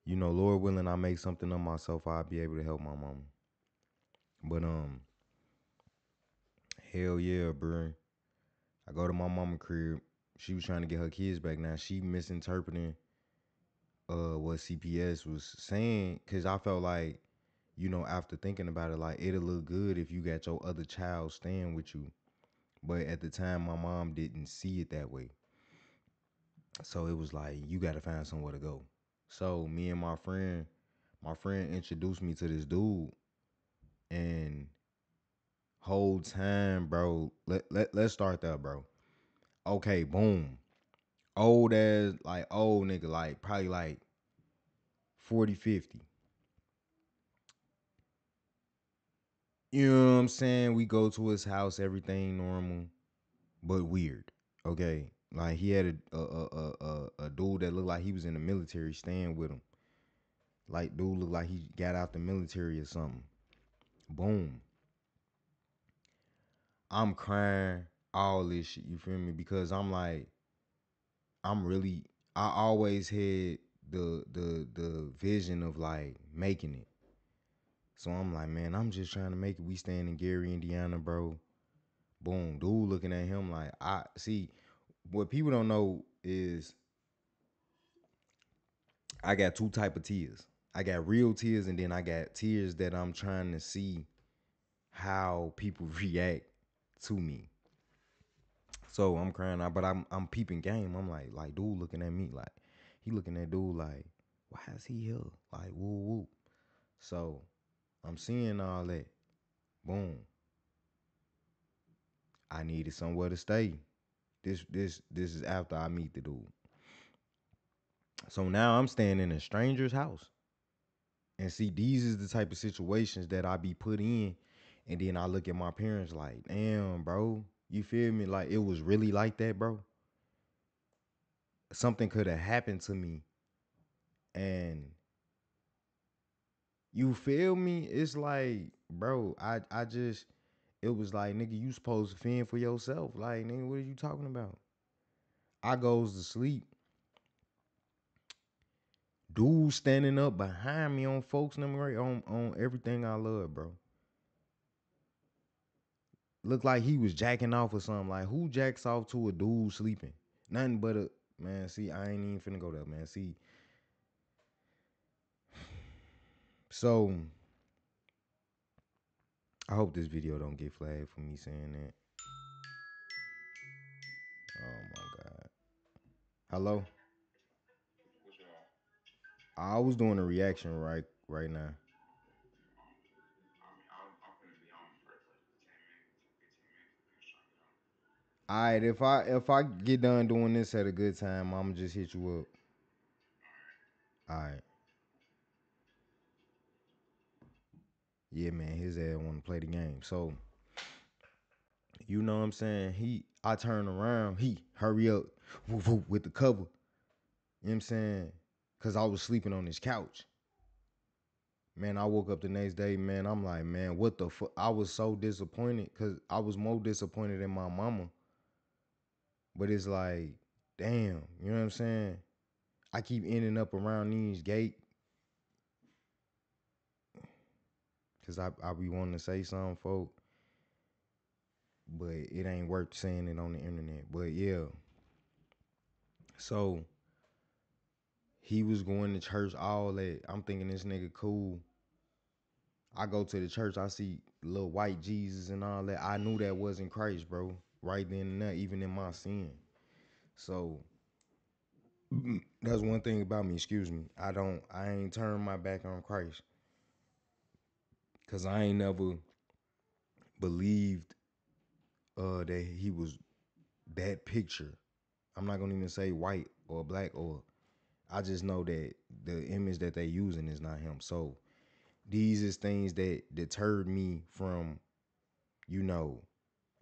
you know, Lord willing, I make something of myself, I'll be able to help my mama. But hell yeah, bro. I go to my mama crib. She was trying to get her kids back. Now she misinterpreting what CPS was saying, because I felt like, you know, after thinking about it, like it'll look good if you got your other child staying with you. But at the time, my mom didn't see it that way. So it was like, you got to find somewhere to go. So me and my friend introduced me to this dude, and whole time, bro, let's start there, bro. Okay, boom. Old nigga, like probably like 40, 50. You know what I'm saying? We go to his house, everything normal, but weird. Okay, like he had a dude that looked like he was in the military staying with him. Like dude looked like he got out the military or something. Boom. I'm crying, all this shit, you feel me? Because I'm like, I always had the vision of like making it. So I'm like, man, I'm just trying to make it. We staying in Gary, Indiana, bro. Boom. Dude looking at him like, I see, what people don't know is I got two type of tears. I got real tears, and then I got tears that I'm trying to see how people react to me. So I'm crying out, but I'm peeping game. I'm like dude looking at me like, he looking at dude like, why is he here? Like woo woo. So I'm seeing all that. Boom. I needed somewhere to stay. This is after I meet the dude. So now I'm staying in a stranger's house. And see, these is the type of situations that I be put in. And then I look at my parents like, damn, bro. You feel me? Like it was really like that, bro. Something could have happened to me. And you feel me? It's like, bro, I just, it was like, nigga, you supposed to fend for yourself. Like, nigga, what are you talking about? I goes to sleep. Dude standing up behind me on folks number on everything I love, bro. Looked like he was jacking off or something. Like, who jacks off to a dude sleeping? Nothing but a, man, see, I ain't even finna go there, man. See. So, I hope this video don't get flagged for me saying that. Oh my God. Hello? I was doing a reaction right now. All right, if I get done doing this at a good time, I'ma just hit you up. All right. Yeah, man, his ass want to play the game. So, you know what I'm saying? I turn around, he hurry up with the cover. You know what I'm saying? Cause I was sleeping on his couch. Man, I woke up the next day, man. I'm like, man, what the fuck? I was so disappointed because I was more disappointed in my mama. But it's like, damn, you know what I'm saying? I keep ending up around these gate because I be wanting to say something, folk. But it ain't worth saying it on the internet. But yeah. So he was going to church, all that. I'm thinking this nigga cool. I go to the church, I see little white Jesus and all that. I knew that wasn't Christ, bro. Right then and there, even in my sin. So That's one thing about me. Excuse me. I ain't turned my back on Christ, cause I ain't never believed that he was that picture. I'm not gonna even say white or black, or I just know that the image that they using is not him. So these is things that deterred me from, you know,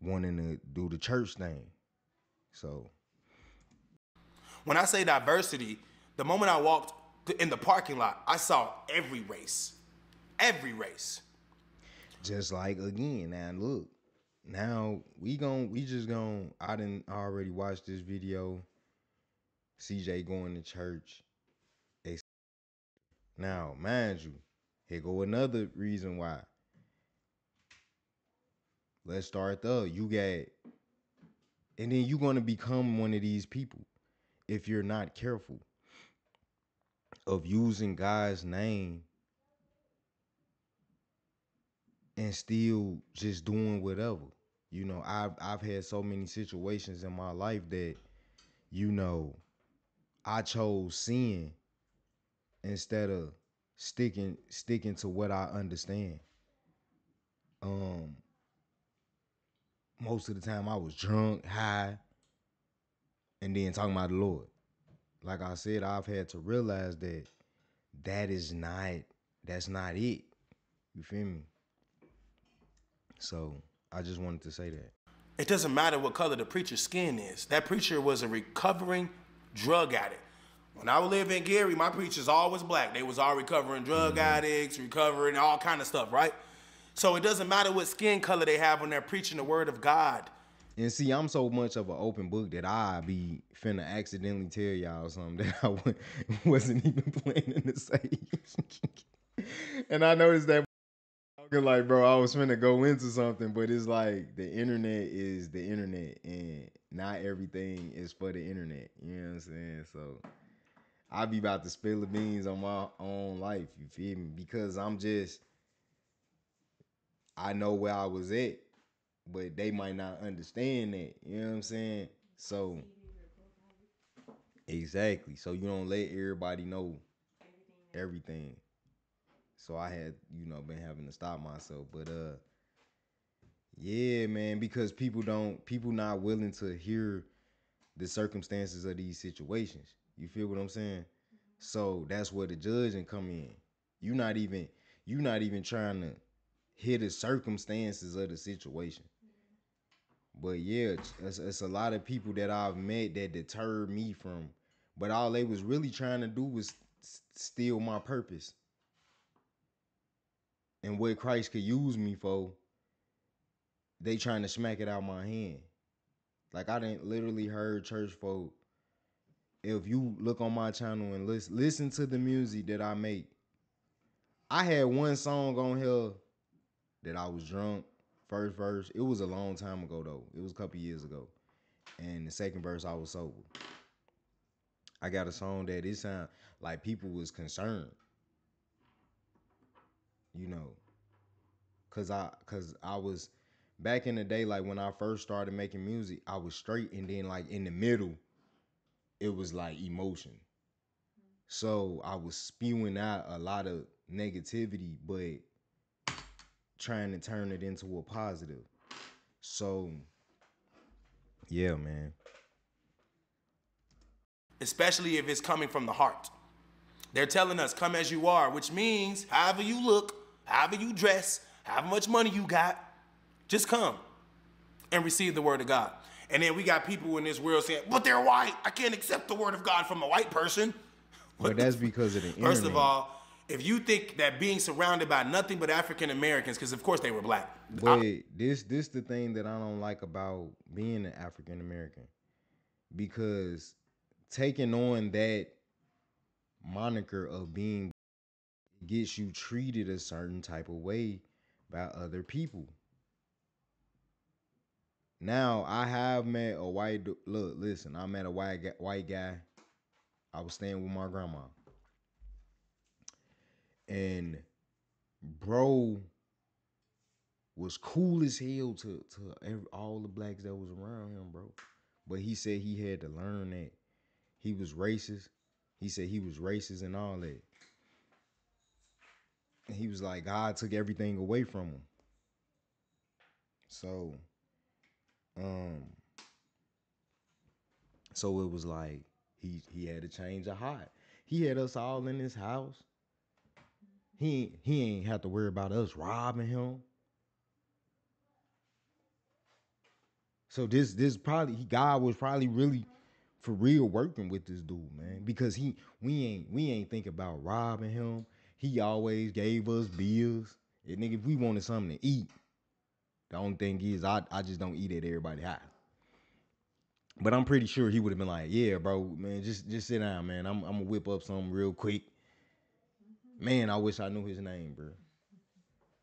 wanting to do the church thing. So when I say diversity, the moment I walked in the parking lot, I saw every race. Every race. just like again, now look, now I didn't already watch this video. CJ going to church. Now, mind you, here go another reason why. Let's start there. And then you're gonna become one of these people if you're not careful of using God's name and still just doing whatever. You know, I've had so many situations in my life that, you know, I chose sin instead of sticking to what I understand. Um, Most of the time I was drunk, high, and then talking about the Lord. Like I said, I've had to realize that that's not it. You feel me? So I just wanted to say that. It doesn't matter what color the preacher's skin is. That preacher was a recovering drug addict. When I would live in Gary, my preachers always black. They was all recovering drug addicts, recovering all kind of stuff, right? So it doesn't matter what skin color they have when they're preaching the word of God. And see, I'm so much of an open book that I be finna accidentally tell y'all something that I wasn't even planning to say. And I noticed that, like, bro, I was finna go into something, but it's like the internet is the internet, and not everything is for the internet. You know what I'm saying? So I be about to spill the beans on my own life. You feel me? Because I know where I was at, but they might not understand that. You know what I'm saying? So exactly. So you don't let everybody know everything. So I had, been having to stop myself. But yeah, man, because people not willing to hear the circumstances of these situations. You feel what I'm saying? So that's where the judging come in. You not even trying to hear the circumstances of the situation. But yeah, it's a lot of people that I've met that deterred me from, but all they was really trying to do was steal my purpose and what Christ could use me for. They trying to smack it out my hand. Like I didn't literally heard church folk. If you look on my channel and listen to the music that I make, I had one song on here that I was drunk. First verse, it was a long time ago though. It was a couple years ago. And the second verse, I was sober. I got a song that it sound like people was concerned, you know, cause I was back in the day, like when I first started making music, I was straight, and then like in the middle, it was like emotion. So I was spewing out a lot of negativity, but trying to turn it into a positive. So yeah, man. Especially if it's coming from the heart. They're telling us, come as you are, which means however you look, however you dress, however much money you got, just come and receive the word of God. And then we got people in this world saying, but they're white. I can't accept the word of God from a white person. But that's because of the internet. First of all, if you think that being surrounded by nothing but African Americans, because of course they were black. But this the thing that I don't like about being an African American. Because taking on that moniker of being gets you treated a certain type of way by other people. Now I have met a I met a white guy. I was staying with my grandma, and bro was cool as hell to all the blacks that was around him, bro. But he said he had to learn that he was racist. He said he was racist and all that. And he was like, God took everything away from him. So, so it was like he had to change a heart. He had us all in his house. He ain't have to worry about us robbing him. So this probably God was probably really for real working with this dude, man, because we ain't think about robbing him. He always gave us bills. And nigga, if we wanted something to eat, the only thing is I just don't eat at everybody's house. But I'm pretty sure he would have been like, yeah, bro, man, just sit down, man. I'm gonna whip up something real quick. Man, I wish I knew his name, bro.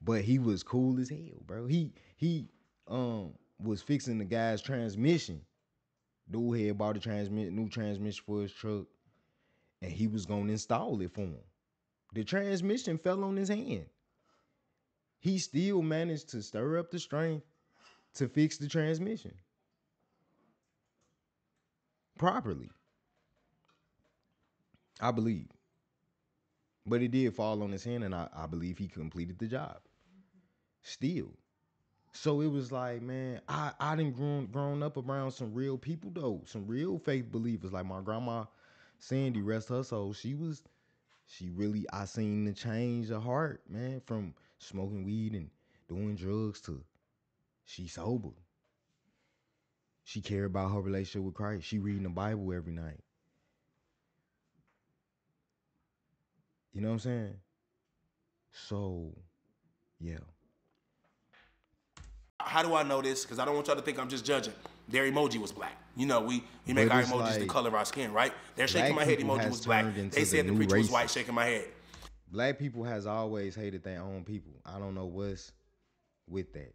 But he was cool as hell, bro. He was fixing the guy's transmission. Dude had bought a new transmission for his truck, and he was gonna install it for him. The transmission fell on his hand. He still managed to stir up the strength to fix the transmission properly, I believe. But it did fall on his hand, and I believe he completed the job. Still. So it was like, man, I done grown up around some real people though, some real faith believers. Like my grandma Sandy, rest her soul, I seen the change of heart, man, from smoking weed and doing drugs to she sober. She care about her relationship with Christ. She reading the Bible every night. You know what I'm saying? So, yeah. How do I know this? Because I don't want y'all to think I'm just judging. Their emoji was black. You know, we make our emojis like, the color of our skin, right? Their shaking my head emoji was black. They said the preacher was white, shaking my head. Black people has always hated their own people. I don't know what's with that.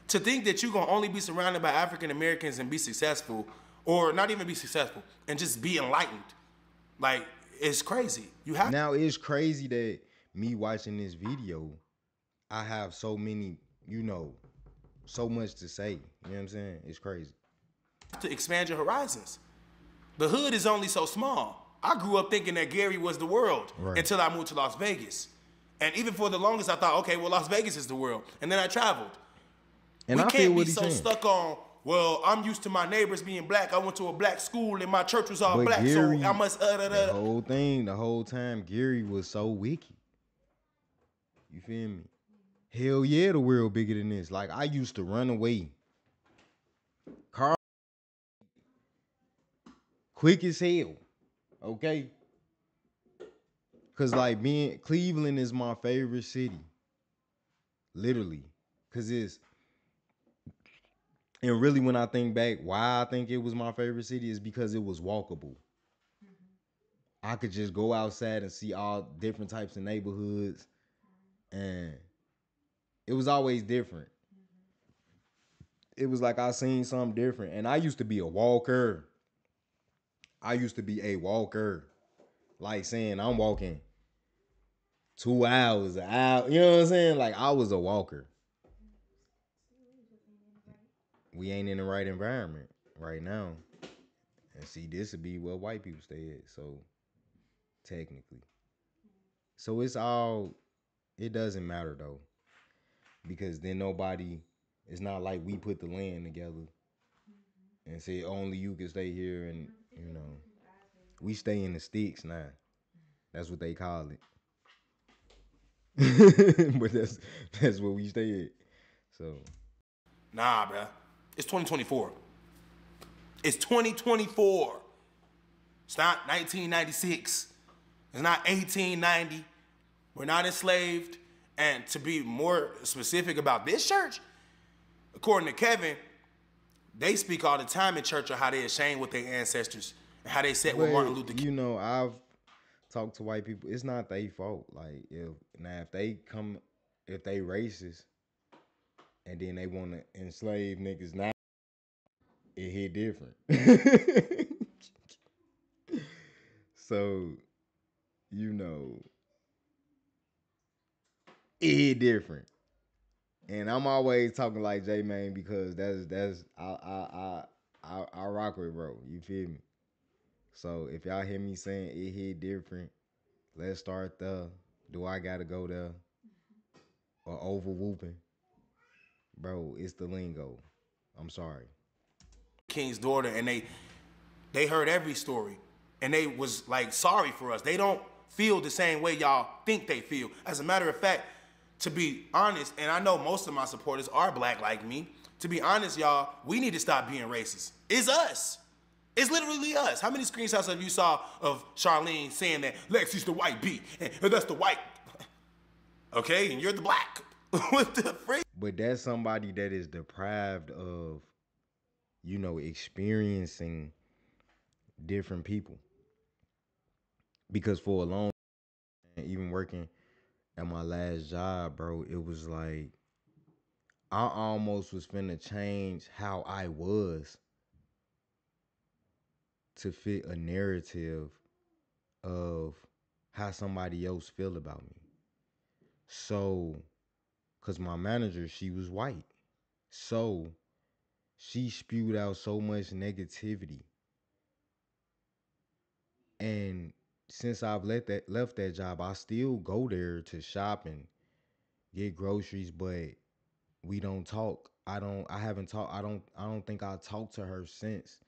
To think that you're going to only be surrounded by African Americans and be successful, or not even be successful, and just be enlightened, like, it's crazy. Now, it's crazy that me watching this video, I have so many, so much to say. You know what I'm saying? It's crazy. To expand your horizons. The hood is only so small. I grew up thinking that Gary was the world until I moved to Las Vegas. And even for the longest, I thought, okay, well, Las Vegas is the world. And then I traveled. And we can't be so stuck on, well, I'm used to my neighbors being black. I went to a black school and my church was all black, Gary, so I must... The whole time, Gary was so wicked. You feel me? Hell yeah, the world bigger than this. Like, I used to run away. Carl, quick as hell. Okay? Cause like Cleveland is my favorite city. Literally. Cause and really when I think back, why I think it was my favorite city is because it was walkable. I could just go outside and see all different types of neighborhoods. And it was always different. It was like I seen something different. And I used to be a walker. Like saying I'm walking 2 hours, an hour. You know what I'm saying? Like I was a walker. We ain't in the right environment right now. And see, this would be where white people stay at. So technically. So it doesn't matter though. Because then it's not like we put the land together and say only you can stay here and, we stay in the sticks now. That's what they call it. But that's where we stay at. So. Nah, bruh. It's 2024. It's 2024. It's not 1996. It's not 1890. We're not enslaved. And to be more specific about this church, according to Kevin, they speak all the time in church of how they ashamed with their ancestors and how they sat with Martin Luther King. I've talked to white people. It's not their fault. Like if they racist and then they want to enslave niggas now, it hit different. So, it hit different. And I'm always talking like J-Man because that's I rock with bro. You feel me? So if y'all hear me saying it hit different, let's start there. Do I gotta go there? Or over whooping? Bro, it's the lingo. I'm sorry. King's daughter, and they heard every story, and they was like sorry for us. They don't feel the same way y'all think they feel. As a matter of fact, to be honest, and I know most of my supporters are black like me, to be honest, y'all, we need to stop being racist. It's us. It's literally us. How many screenshots have you saw of Charlene saying that Lexi's the white B, and that's the white, okay, and you're the black? What the freak? But that's somebody that is deprived of, you know, experiencing different people. Because for a long time, even working at my last job, bro, it was like I almost was finna change how I was to fit a narrative of how somebody else feel about me. So, cause my manager, she was white. So she spewed out so much negativity. And since I've left that job, I still go there to shop and get groceries, but we don't talk. I don't think I talked to her since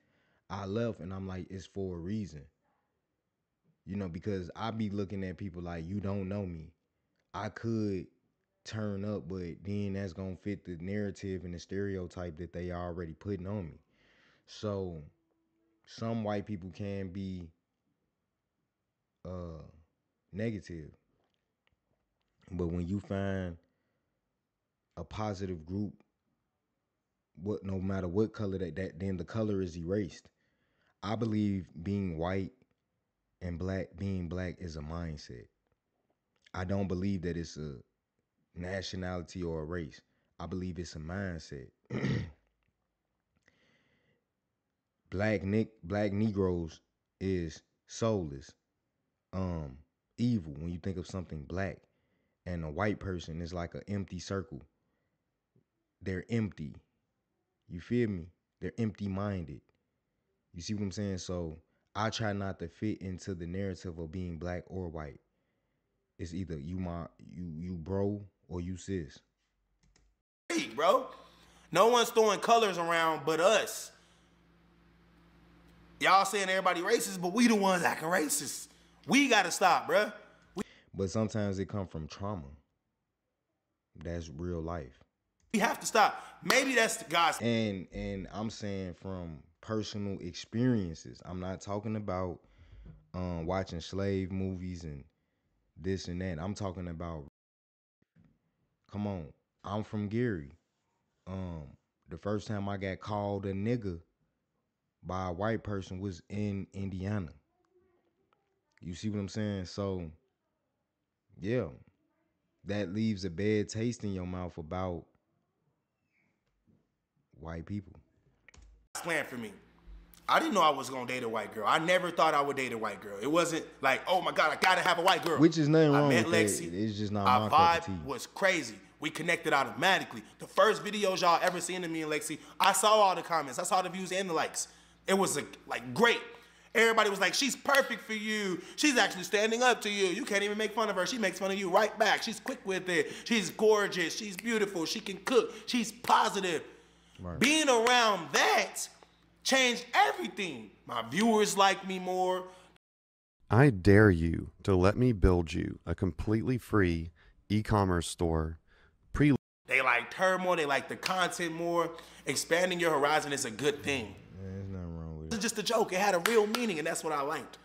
I left, and I'm like, it's for a reason. You know, because I be looking at people like, you don't know me. I could turn up, but then that's gonna fit the narrative and the stereotype that they already putting on me. So some white people can be negative, but when you find a positive group, no matter what color that then the color is erased. I believe being white and being black is a mindset. I don't believe that it's a nationality or a race. I believe it's a mindset. Black Negroes is soulless, evil when you think of something black, and a white person is like an empty circle. They're empty. You feel me? They're empty-minded. You see what I'm saying? So I try not to fit into the narrative of being black or white. It's either you bro or you sis. Bro, no one's throwing colors around but us. Y'all saying everybody racist, but we the ones acting racist. We gotta stop, bro. But sometimes it come from trauma. That's real life. We have to stop. Maybe that's God's. And I'm saying from personal experiences. I'm not talking about watching slave movies and this and that. I'm talking about, come on, I'm from Gary. The first time I got called a nigga by a white person was in Indiana. You see what I'm saying? So, yeah, that leaves a bad taste in your mouth about white people. Plan for me. I didn't know I was gonna date a white girl. I never thought I would date a white girl. It wasn't like, oh my God, I gotta have a white girl. Which is nothing wrong with Lexi. that. It's just not our my cup of tea. vibe was crazy. We connected automatically. The first videos y'all ever seen of me and Lexi, I saw all the comments. I saw the views and the likes. It was like great. Everybody was like, she's perfect for you. She's actually standing up to you. You can't even make fun of her. She makes fun of you right back. She's quick with it. She's gorgeous. She's beautiful. She can cook. She's positive. Right. Being around that changed everything. My viewers like me more. I dare you to let me build you a completely free e-commerce store. They liked her more. They liked the content more. Expanding your horizon is a good thing. There's nothing wrong with it. It was just a joke. It had a real meaning, and that's what I liked.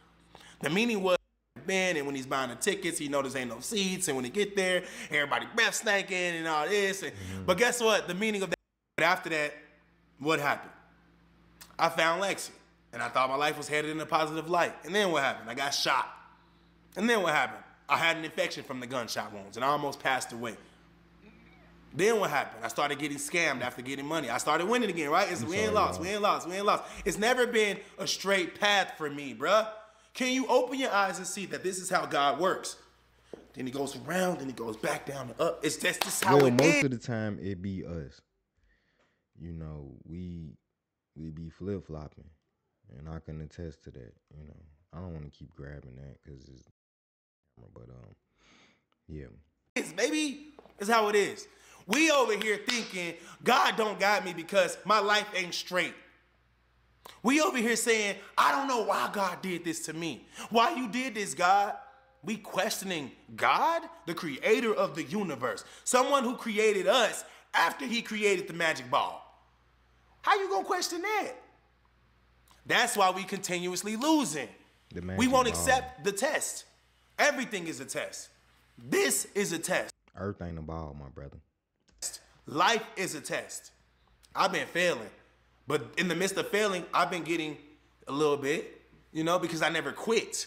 The meaning was, man, and when he's buying the tickets, he noticed ain't no seats, and when he get there, everybody breath stinking and all this. And, But guess what? The meaning of that. After that, what happened? I found Lexi, and I thought my life was headed in a positive light. And then what happened? I got shot. And then what happened? I had an infection from the gunshot wounds, and I almost passed away. Then what happened? I started getting scammed after getting money. I started winning again, right? We ain't lost. It's never been a straight path for me, bruh. Can you open your eyes and see that this is how God works? Then he goes around, then he goes back down and up. It's just how it is. Most of the time it be us. You know, we we be flip flopping, and I can attest to that. You know, I don't want to keep grabbing that because it's, but yeah. It's baby, it's how it is. We over here thinking God don't got me because my life ain't straight. We over here saying, I don't know why God did this to me. Why you did this, God? We questioning God, the creator of the universe. Someone who created us after he created the magic ball. How you gonna question that? That's why we continuously losing. We won't accept the test. Everything is a test. This is a test. Earth ain't a ball, my brother. Life is a test. I've been failing. But in the midst of failing, I've been getting a little bit, you know, because I never quit.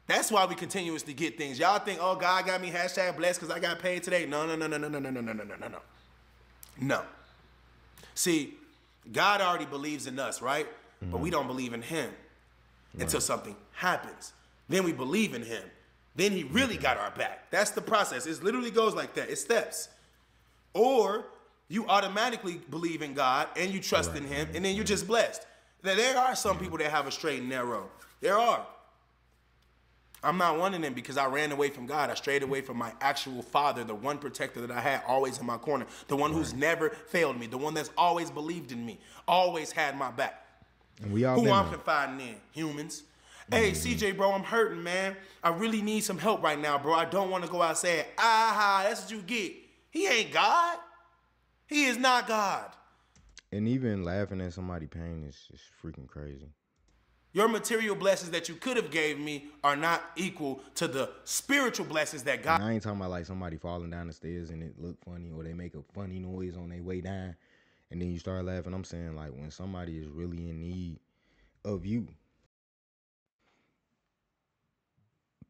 That's why we continuously get things. Y'all think, oh, God got me hashtag blessed because I got paid today. No. No. See, God already believes in us, right? Mm-hmm. But we don't believe in him until something happens. Then we believe in him. Then he really got our back. That's the process. It literally goes like that. It's steps. Or you automatically believe in God and you trust in him, and then you're just blessed. Now, there are some people that have a straight and narrow. There are. I'm not one of them because I ran away from God. I strayed away from my actual father, the one protector that I had always in my corner, the one who's never failed me, the one that's always believed in me, always had my back. And we all who I'm confiding in? Humans. Hey, CJ, bro, I'm hurting, man. I really need some help right now, bro. I don't want to go out saying, that's what you get. He ain't God. He is not God. And even laughing at somebody's pain is just freaking crazy. Your material blessings that you could have gave me are not equal to the spiritual blessings that God. And I ain't talking about like somebody falling down the stairs and it look funny, or they make a funny noise on their way down and then you start laughing. I'm saying like when somebody is really in need of you,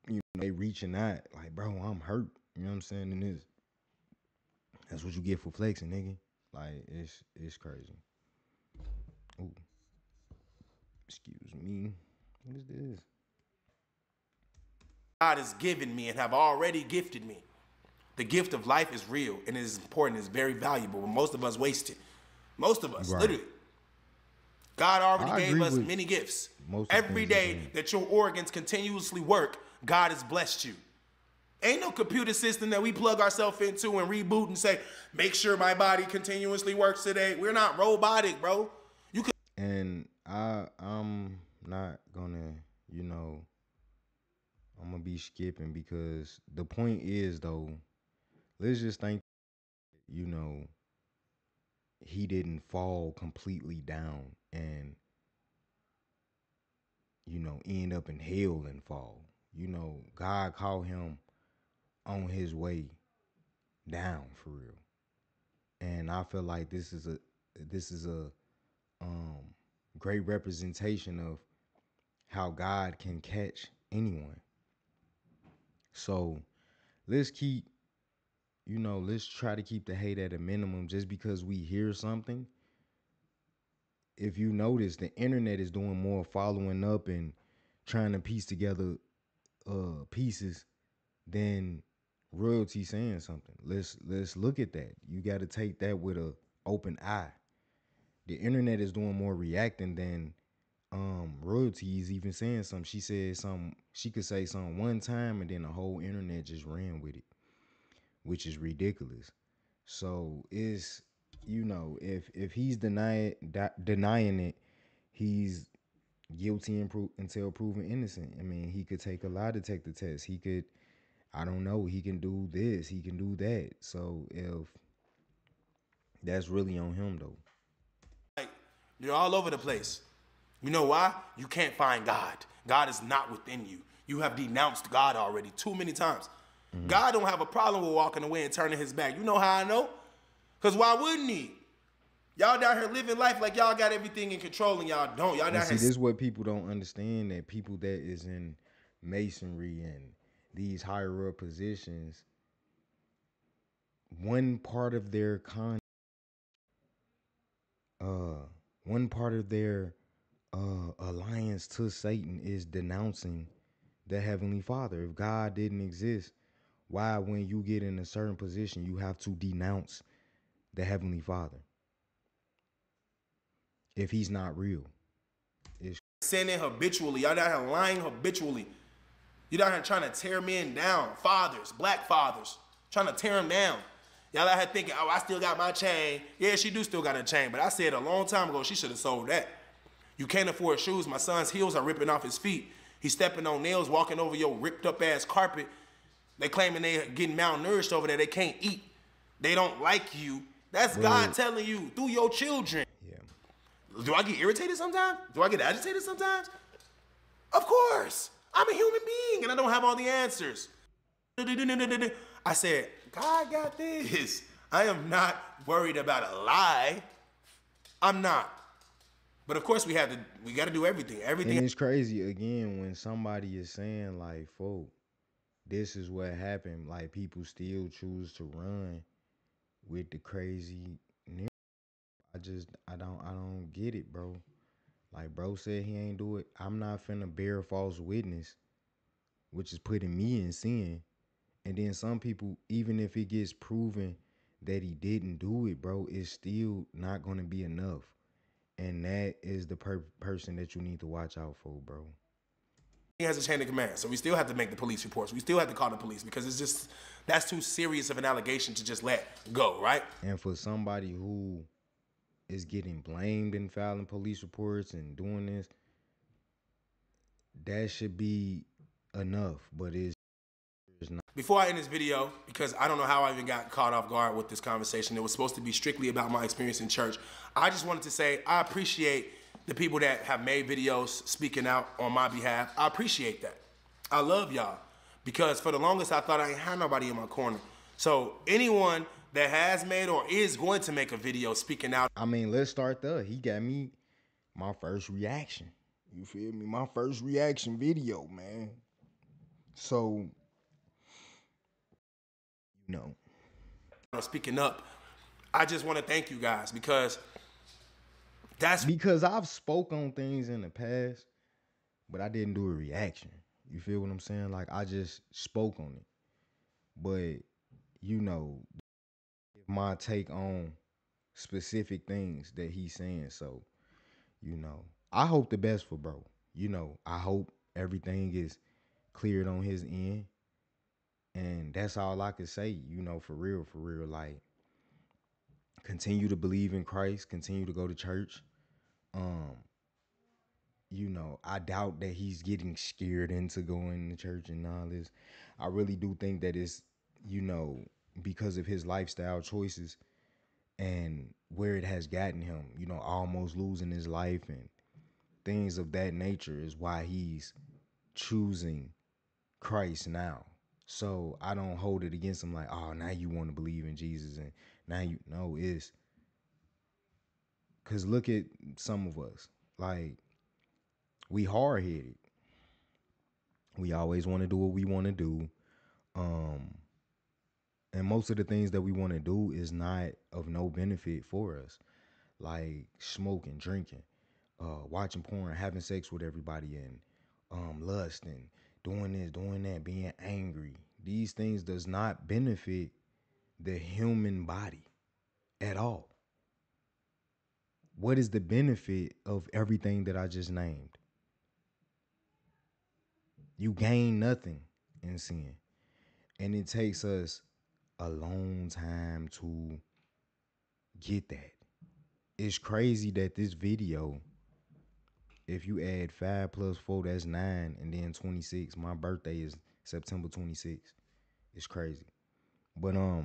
you know, they reaching out like, bro, I'm hurt. You know what I'm saying? And that's what you get for flexing, nigga. Like it's crazy. Ooh. Excuse me. What is this? God has given me and have already gifted me. The gift of life is real and it is important. It's very valuable, but most of us waste it. Most of us, literally. God already gave us many gifts. Every day that your organs continuously work, God has blessed you. Ain't no computer system that we plug ourselves into and reboot and say, make sure my body continuously works today. We're not robotic, bro. You could. And I'm not gonna, you know, I'm gonna be skipping because the point is though, let's just think, you know, he didn't fall completely down and, you know, end up in hell and fall. You know, God called him on his way down for real. And I feel like this is a great representation of how God can catch anyone. So let's try to keep the hate at a minimum. Just because we hear something, if you notice, the internet is doing more following up and trying to piece together pieces than royalty saying something. Let's look at that. You got to take that with a open eye. The internet is doing more reacting than royalty is even saying something. She said something. She could say something one time and then the whole internet just ran with it, which is ridiculous. So it's, you know, if he's denying it, he's guilty until proven innocent. I mean, he could take a lie to take the test. He could, I don't know, he can do this, he can do that. So if that's really on him though. Like, you're all over the place. You know why? You can't find God. God is not within you. You have denounced God already too many times. Mm-hmm. God don't have a problem with walking away and turning his back. You know how I know? Because why wouldn't he? Y'all down here living life like y'all got everything in control and y'all don't. Y'all down here. This is what people don't understand, that people that is in masonry and these higher up positions, one part of their alliance to Satan is denouncing the Heavenly Father. If God didn't exist, why, when you get in a certain position, you have to denounce the Heavenly Father? if he's not real. It's sinning habitually. Y'all down here lying habitually. You down here trying to tear men down. Fathers, black fathers, trying to tear them down. Y'all out here thinking, oh, I still got my chain. Yeah, she do still got a chain, but I said a long time ago she should have sold that. You can't afford shoes. My son's heels are ripping off his feet. He's stepping on nails, walking over your ripped up ass carpet. They claiming they getting malnourished over there. They can't eat. They don't like you. That's God telling you through your children. Yeah. Do I get irritated sometimes? Do I get agitated sometimes? Of course. I'm a human being and I don't have all the answers. I said, God got this. I am not worried about a lie. I'm not. But of course we got to do everything. Everything. And it's crazy again when somebody is saying like, folk, this is what happened. Like people still choose to run with the crazy narrative. I don't get it, bro. Like bro said he ain't do it. I'm not finna bear false witness, which is putting me in sin. And then some people, even if it gets proven that he didn't do it, bro, it's still not gonna be enough. And that is the person that you need to watch out for, bro. He has a chain of command, so we still have to make the police reports. We still have to call the police because it's just, that's too serious of an allegation to just let go, right? And for somebody who is getting blamed in filing police reports and doing this, that should be enough, but it's not. Before I end this video, because I don't know how I even got caught off guard with this conversation, it was supposed to be strictly about my experience in church. I just wanted to say I appreciate the people that have made videos speaking out on my behalf. I appreciate that. I love y'all because for the longest I thought I ain't had nobody in my corner. So anyone that has made or is going to make a video speaking out. I mean, let's start there. He got me my first reaction. You feel me? My first reaction video, man. So, you know. Speaking up, I just want to thank you guys because I've spoke on things in the past, but I didn't do a reaction. You feel what I'm saying? Like I just spoke on it. But, you know, my take on specific things that he's saying. So, you know, I hope the best for bro. You know, I hope everything is cleared on his end. And that's all I can say, you know, for real, like continue to believe in Christ, continue to go to church. You know, I doubt that he's getting scared into going to church and all this. I really do think that it's, you know, because of his lifestyle choices and where it has gotten him, you know, almost losing his life and things of that nature is why he's choosing Christ now. So I don't hold it against him like, oh, now you want to believe in Jesus and now you know it's because look at some of us, like we hard-headed. We always want to do what we want to do. And most of the things that we want to do is not of no benefit for us, like smoking, drinking, watching porn, having sex with everybody, and lust, and doing this, doing that, being angry. These things does not benefit the human body at all. What is the benefit of everything that I just named? You gain nothing in sin. And it takes us a long time to get that. It's crazy that this video, if you add 5 plus 4, that's 9, and then 26. My birthday is September 26th. It's crazy. But I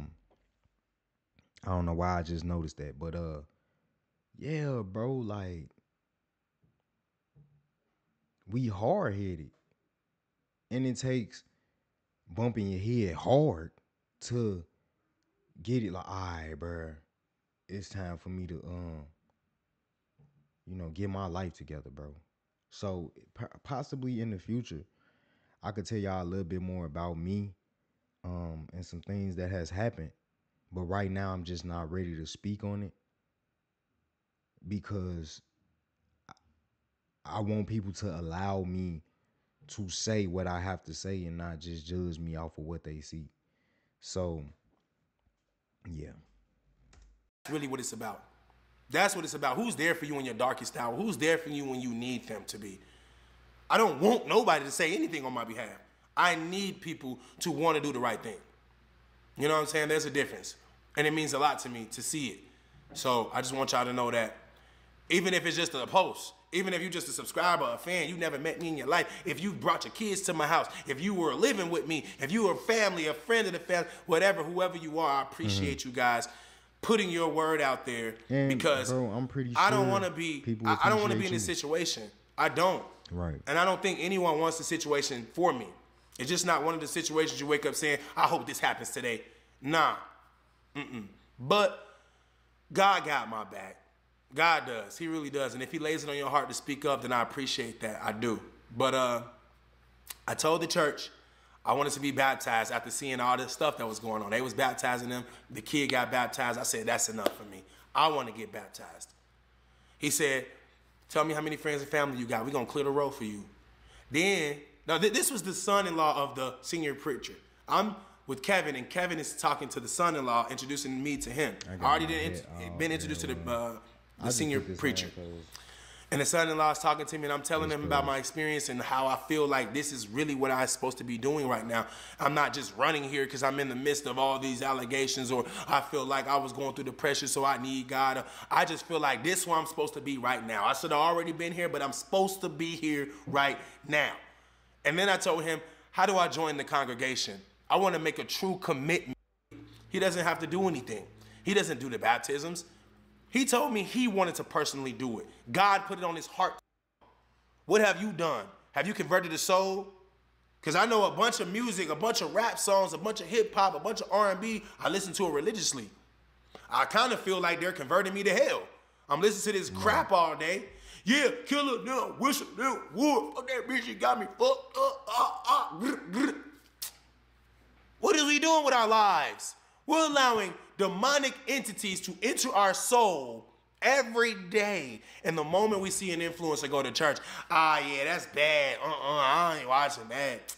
don't know why I just noticed that. But yeah, bro, like we hard-headed. And it takes bumping your head hard to get it like, all right, bro, it's time for me to you know, get my life together, bro. So possibly in the future, I could tell y'all a little bit more about me and some things that has happened. But right now, I'm just not ready to speak on it because I want people to allow me to say what I have to say and not just judge me off of what they see. So, yeah. That's really what it's about. That's what it's about. Who's there for you in your darkest hour? Who's there for you when you need them to be? I don't want nobody to say anything on my behalf. I need people to want to do the right thing. You know what I'm saying? There's a difference. And it means a lot to me to see it. So I just want y'all to know that even if it's just a post, even if you're just a subscriber, a fan, you never met me in your life, if you brought your kids to my house, if you were living with me, if you were family, a friend of the family, whatever, whoever you are, I appreciate you guys putting your word out there, and because bro, I'm pretty sure I don't want to be I don't want to be in this situation. I don't. Right. And I don't think anyone wants the situation for me. It's just not one of the situations you wake up saying, I hope this happens today. Nah. But God got my back. God does. He really does. And if he lays it on your heart to speak up, then I appreciate that. I do. But I told the church I wanted to be baptized after seeing all this stuff that was going on. They was baptizing them. The kid got baptized. I said, that's enough for me. I want to get baptized. He said, tell me how many friends and family you got. We're going to clear the road for you. Then, now this was the son-in-law of the senior preacher. I'm with Kevin, and Kevin is talking to the son-in-law, introducing me to him. I already been introduced to the senior preacher. And the son-in-law is talking to me, and I'm telling him about my experience and how I feel like this is really what I'm supposed to be doing right now. I'm not just running here because I'm in the midst of all these allegations, or I feel like I was going through depression, so I need God. I just feel like this is where I'm supposed to be right now. I should have already been here, but I'm supposed to be here right now. And then I told him, how do I join the congregation? I want to make a true commitment. He doesn't have to do anything. He doesn't do the baptisms. He told me he wanted to personally do it. God put it on his heart. What have you done? Have you converted a soul? Because I know a bunch of music, a bunch of rap songs, a bunch of hip hop, a bunch of R&B. I listen to it religiously. I kind of feel like they're converting me to hell. I'm listening to this crap all day. Yeah, killer, no, whistle, no, wolf. Fuck that bitch, she got me fucked up. What are we doing with our lives? We're allowing demonic entities to enter our soul every day. And the moment we see an influencer go to church, yeah, that's bad. I ain't watching that.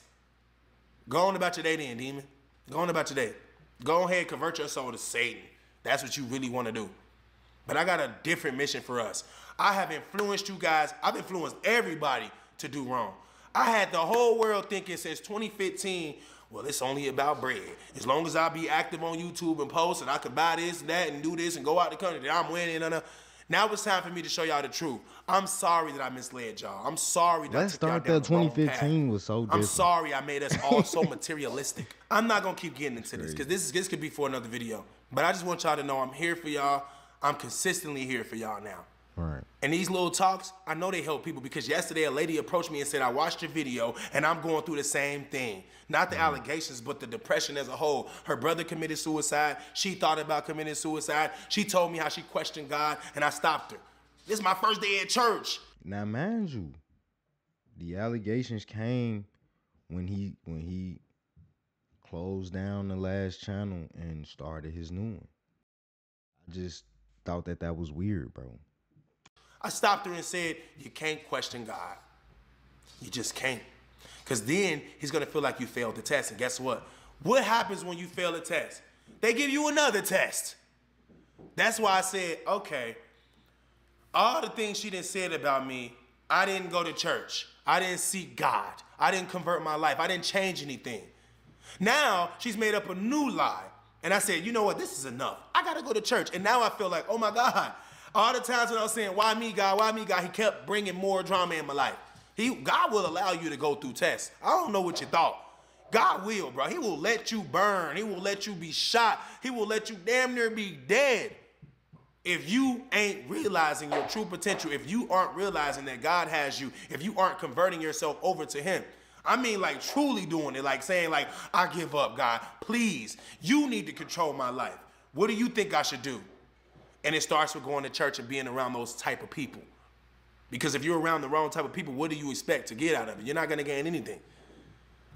Go on about your day then, demon. Go on about your day. Go ahead, convert your soul to Satan. That's what you really want to do. But I got a different mission for us. I have influenced you guys. I've influenced everybody to do wrong. I had the whole world thinking since 2015, well, it's only about bread. As long as I be active on YouTube and post and I can buy this and that and do this and go out the country, then I'm winning. Now it's time for me to show y'all the truth. I'm sorry that I misled y'all. I'm sorry that I took y'all down the wrong path. 2015 was so different. I'm sorry I made us all so materialistic. I'm not going to keep getting into this because this could be for another video. But I just want y'all to know I'm here for y'all. I'm consistently here for y'all now. Right. And these little talks, I know they help people because yesterday a lady approached me and said, I watched your video and I'm going through the same thing. Not the allegations, but the depression as a whole. Her brother committed suicide. She thought about committing suicide. She told me how she questioned God and I stopped her. This is my first day at church. Now, mind you, the allegations came when he closed down the last channel and started his new one. I just thought that was weird, bro. I stopped her and said, you can't question God. You just can't. Because then he's going to feel like you failed the test. And guess what? What happens when you fail a test? They give you another test. That's why I said, okay, all the things she done said about me, I didn't go to church. I didn't seek God. I didn't convert my life. I didn't change anything. Now she's made up a new lie. And I said, you know what? This is enough. I got to go to church. And now I feel like, oh my God. All the times when I was saying, why me, God? Why me, God? He kept bringing more drama in my life. God will allow you to go through tests. I don't know what you thought. God will, bro. He will let you burn. He will let you be shot. He will let you damn near be dead. If you ain't realizing your true potential, if you aren't realizing that God has you, if you aren't converting yourself over to him, I mean like truly doing it, like saying like, I give up, God. Please, you need to control my life. What do you think I should do? And it starts with going to church and being around those type of people. Because if you're around the wrong type of people, what do you expect to get out of it? You're not going to gain anything.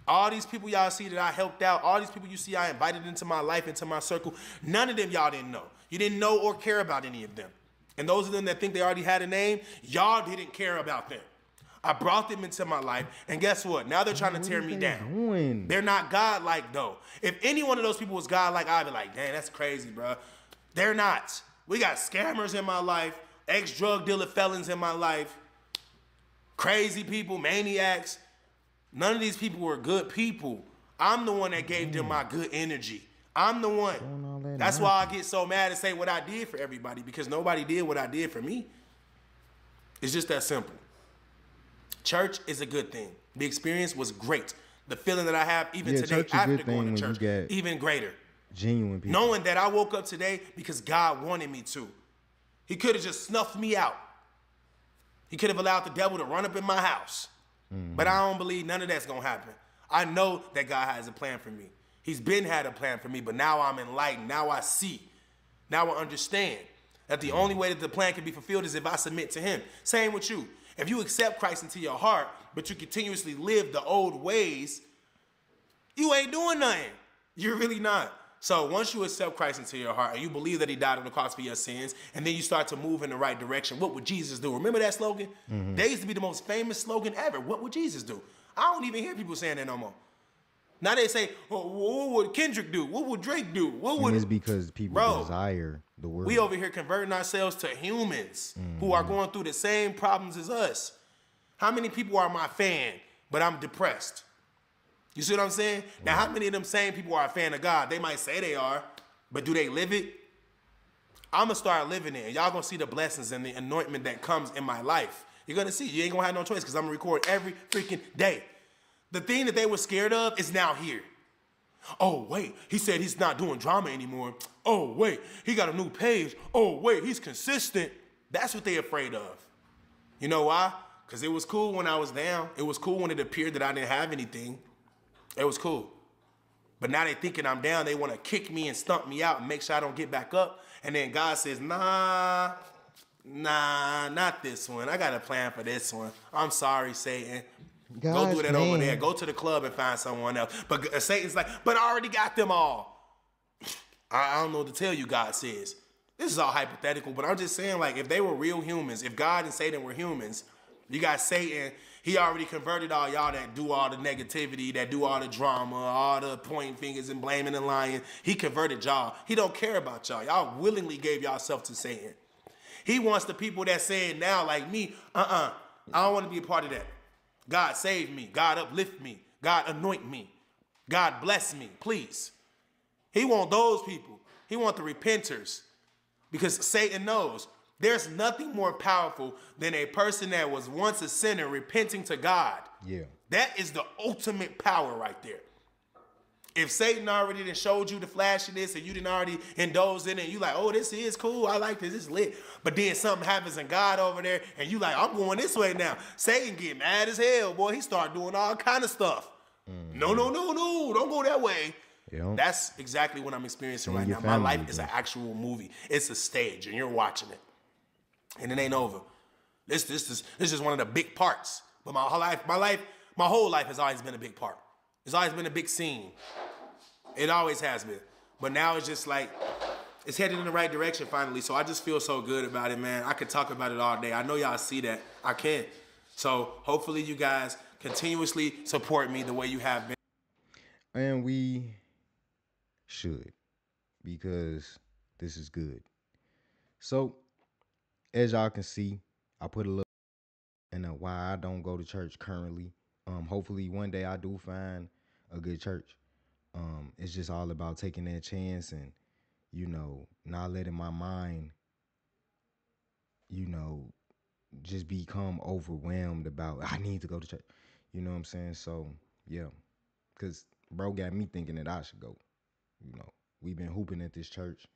All these people y'all see that I helped out, all these people you see I invited into my life, into my circle, none of them y'all didn't know. You didn't know or care about any of them. And those of them that think they already had a name, y'all didn't care about them. I brought them into my life, and guess what? Now they're trying to tear me down. They're not God-like, though. If any one of those people was God-like, I'd be like, dang, that's crazy, bro. They're not. We got scammers in my life, ex-drug dealer felons in my life, crazy people, maniacs. None of these people were good people. I'm the one that gave them my good energy. I'm the one. That's why I get so mad and say what I did for everybody, because nobody did what I did for me. It's just that simple. Church is a good thing. The experience was great. The feeling that I have even today after going to church, even greater. Genuine people. Knowing that I woke up today because God wanted me to. He could have just snuffed me out. He could have allowed the devil to run up in my house. But I don't believe none of that's going to happen. I know that God has a plan for me. He's been had a plan for me, but now I'm enlightened. Now I see. Now I understand that the only way that the plan can be fulfilled is if I submit to him. Same with you. If you accept Christ into your heart, but you continuously live the old ways, you ain't doing nothing. You're really not. So once you accept Christ into your heart and you believe that he died on the cross for your sins, and then you start to move in the right direction, what would Jesus do? Remember that slogan? That used to be the most famous slogan ever. What would Jesus do? I don't even hear people saying that no more. Now they say, oh, what would Kendrick do? What would Drake do? What would... And it's because people desire the word. We over here converting ourselves to humans who are going through the same problems as us. How many people are my fan, but I'm depressed? You see what I'm saying? Now, how many of them same people are a fan of God? They might say they are, but do they live it? I'm going to start living it. And y'all going to see the blessings and the anointment that comes in my life. You're going to see. You ain't going to have no choice because I'm going to record every freaking day. The thing that they were scared of is now here. Oh, wait, he said he's not doing drama anymore. Oh, wait, he got a new page. Oh, wait, he's consistent. That's what they're afraid of. You know why? Because it was cool when I was down. It was cool when it appeared that I didn't have anything. It was cool. But now they thinking I'm down. They want to kick me and stump me out and make sure I don't get back up. And then God says, nah, not this one. I got a plan for this one. I'm sorry, Satan. Go do that over there. Go to the club and find someone else. But Satan's like, but I already got them all. I don't know what to tell you, God says. This is all hypothetical, but I'm just saying, like, if they were real humans, if God and Satan were humans, you got Satan, he already converted all y'all that do all the negativity, that do all the drama, all the pointing fingers and blaming and lying. He converted y'all. He don't care about y'all. Y'all willingly gave yourself to Satan. He wants the people that say it now, like me, I don't want to be a part of that. God save me. God uplift me. God anoint me. God bless me, please. He want those people. He want the repenters. Because Satan knows there's nothing more powerful than a person that was once a sinner repenting to God. Yeah. That is the ultimate power right there. If Satan already done showed you the flash of this and you didn't already indulge in it, and you like, oh, this is cool, I like this, it's lit. But then something happens in God over there, and you like, I'm going this way now. Satan get mad as hell, boy. He start doing all kind of stuff. No, don't go that way. Yeah. That's exactly what I'm experiencing right now. My life is an actual movie. It's a stage, and you're watching it. And it ain't over. This is just one of the big parts. But my whole life has always been a big part. It's always been a big scene. It always has been. But now it's just like, it's headed in the right direction finally. So I just feel so good about it, man. I could talk about it all day. I know y'all see that. I can. So hopefully you guys continuously support me the way you have been. And we should, because this is good. So, as y'all can see, I put a little in why I don't go to church currently. Hopefully one day I do find a good church. It's just all about taking that chance and, not letting my mind, just become overwhelmed about, I need to go to church. You know what I'm saying? So, yeah, because bro got me thinking that I should go. We've been hooping at this church.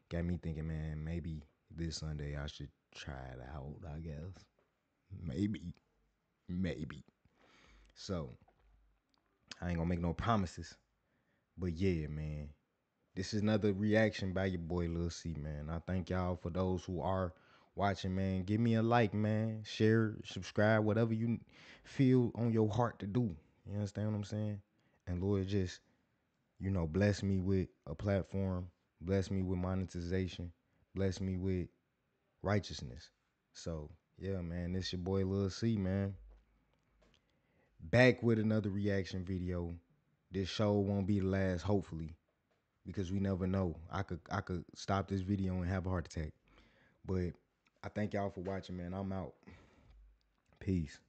Got me thinking, man, maybe this Sunday I should try it out, I guess. Maybe. So, I ain't gonna make no promises. But yeah, man, this is another reaction by your boy Lil C, man. I thank y'all for those who are watching, man. Give me a like, man. Share, subscribe, whatever you feel on your heart to do. You understand what I'm saying? And Lord, just, bless me with a platform. Bless me with monetization. Bless me with righteousness. So, yeah, man, this your boy Lil C, man. Back with another reaction video. This show won't be the last, hopefully. because we never know. I could stop this video and have a heart attack. But I thank y'all for watching, man. I'm out. Peace.